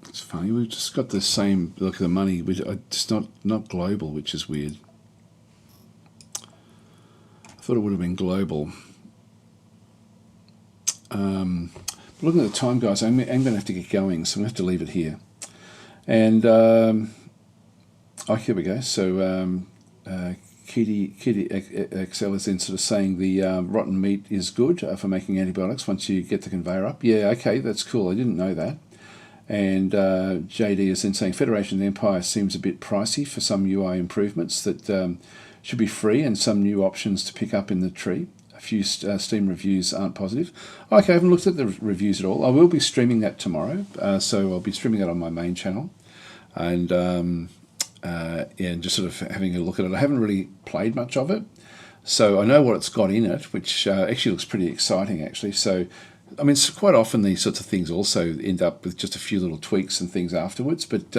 It's funny, we've just got the same look at the money. It's not global, which is weird. I thought it would have been global. Looking at the time, guys, I'm going to have to get going, so I'm going to have to leave it here. And, here we go. So, Kitty XL is then sort of saying the rotten meat is good for making antibiotics once you get the conveyor up. Yeah, okay, that's cool. I didn't know that. And JD is then saying Federation of the Empire seems a bit pricey for some UI improvements that should be free and some new options to pick up in the tree. A few Steam reviews aren't positive. Okay, I haven't looked at the reviews at all. I will be streaming that tomorrow, so I'll be streaming that on my main channel, and just sort of having a look at it. I haven't really played much of it, so I know what it's got in it, which actually looks pretty exciting, actually. So, I mean, quite often these sorts of things also end up with just a few little tweaks and things afterwards, but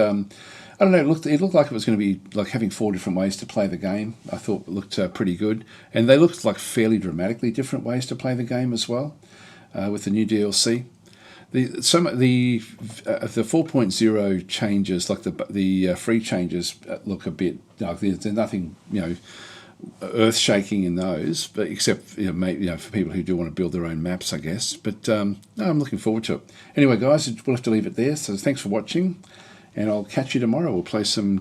I don't know, it looked like it was going to be like having 4 different ways to play the game. I thought it looked pretty good. And they looked like fairly dramatically different ways to play the game as well with the new DLC. The 4.0 changes, like the free changes, look a bit, like there's nothing, earth-shaking in those, but except for people who do want to build their own maps, I guess. But no, I'm looking forward to it. Anyway, guys, we'll have to leave it there. So thanks for watching. And I'll catch you tomorrow. We'll play some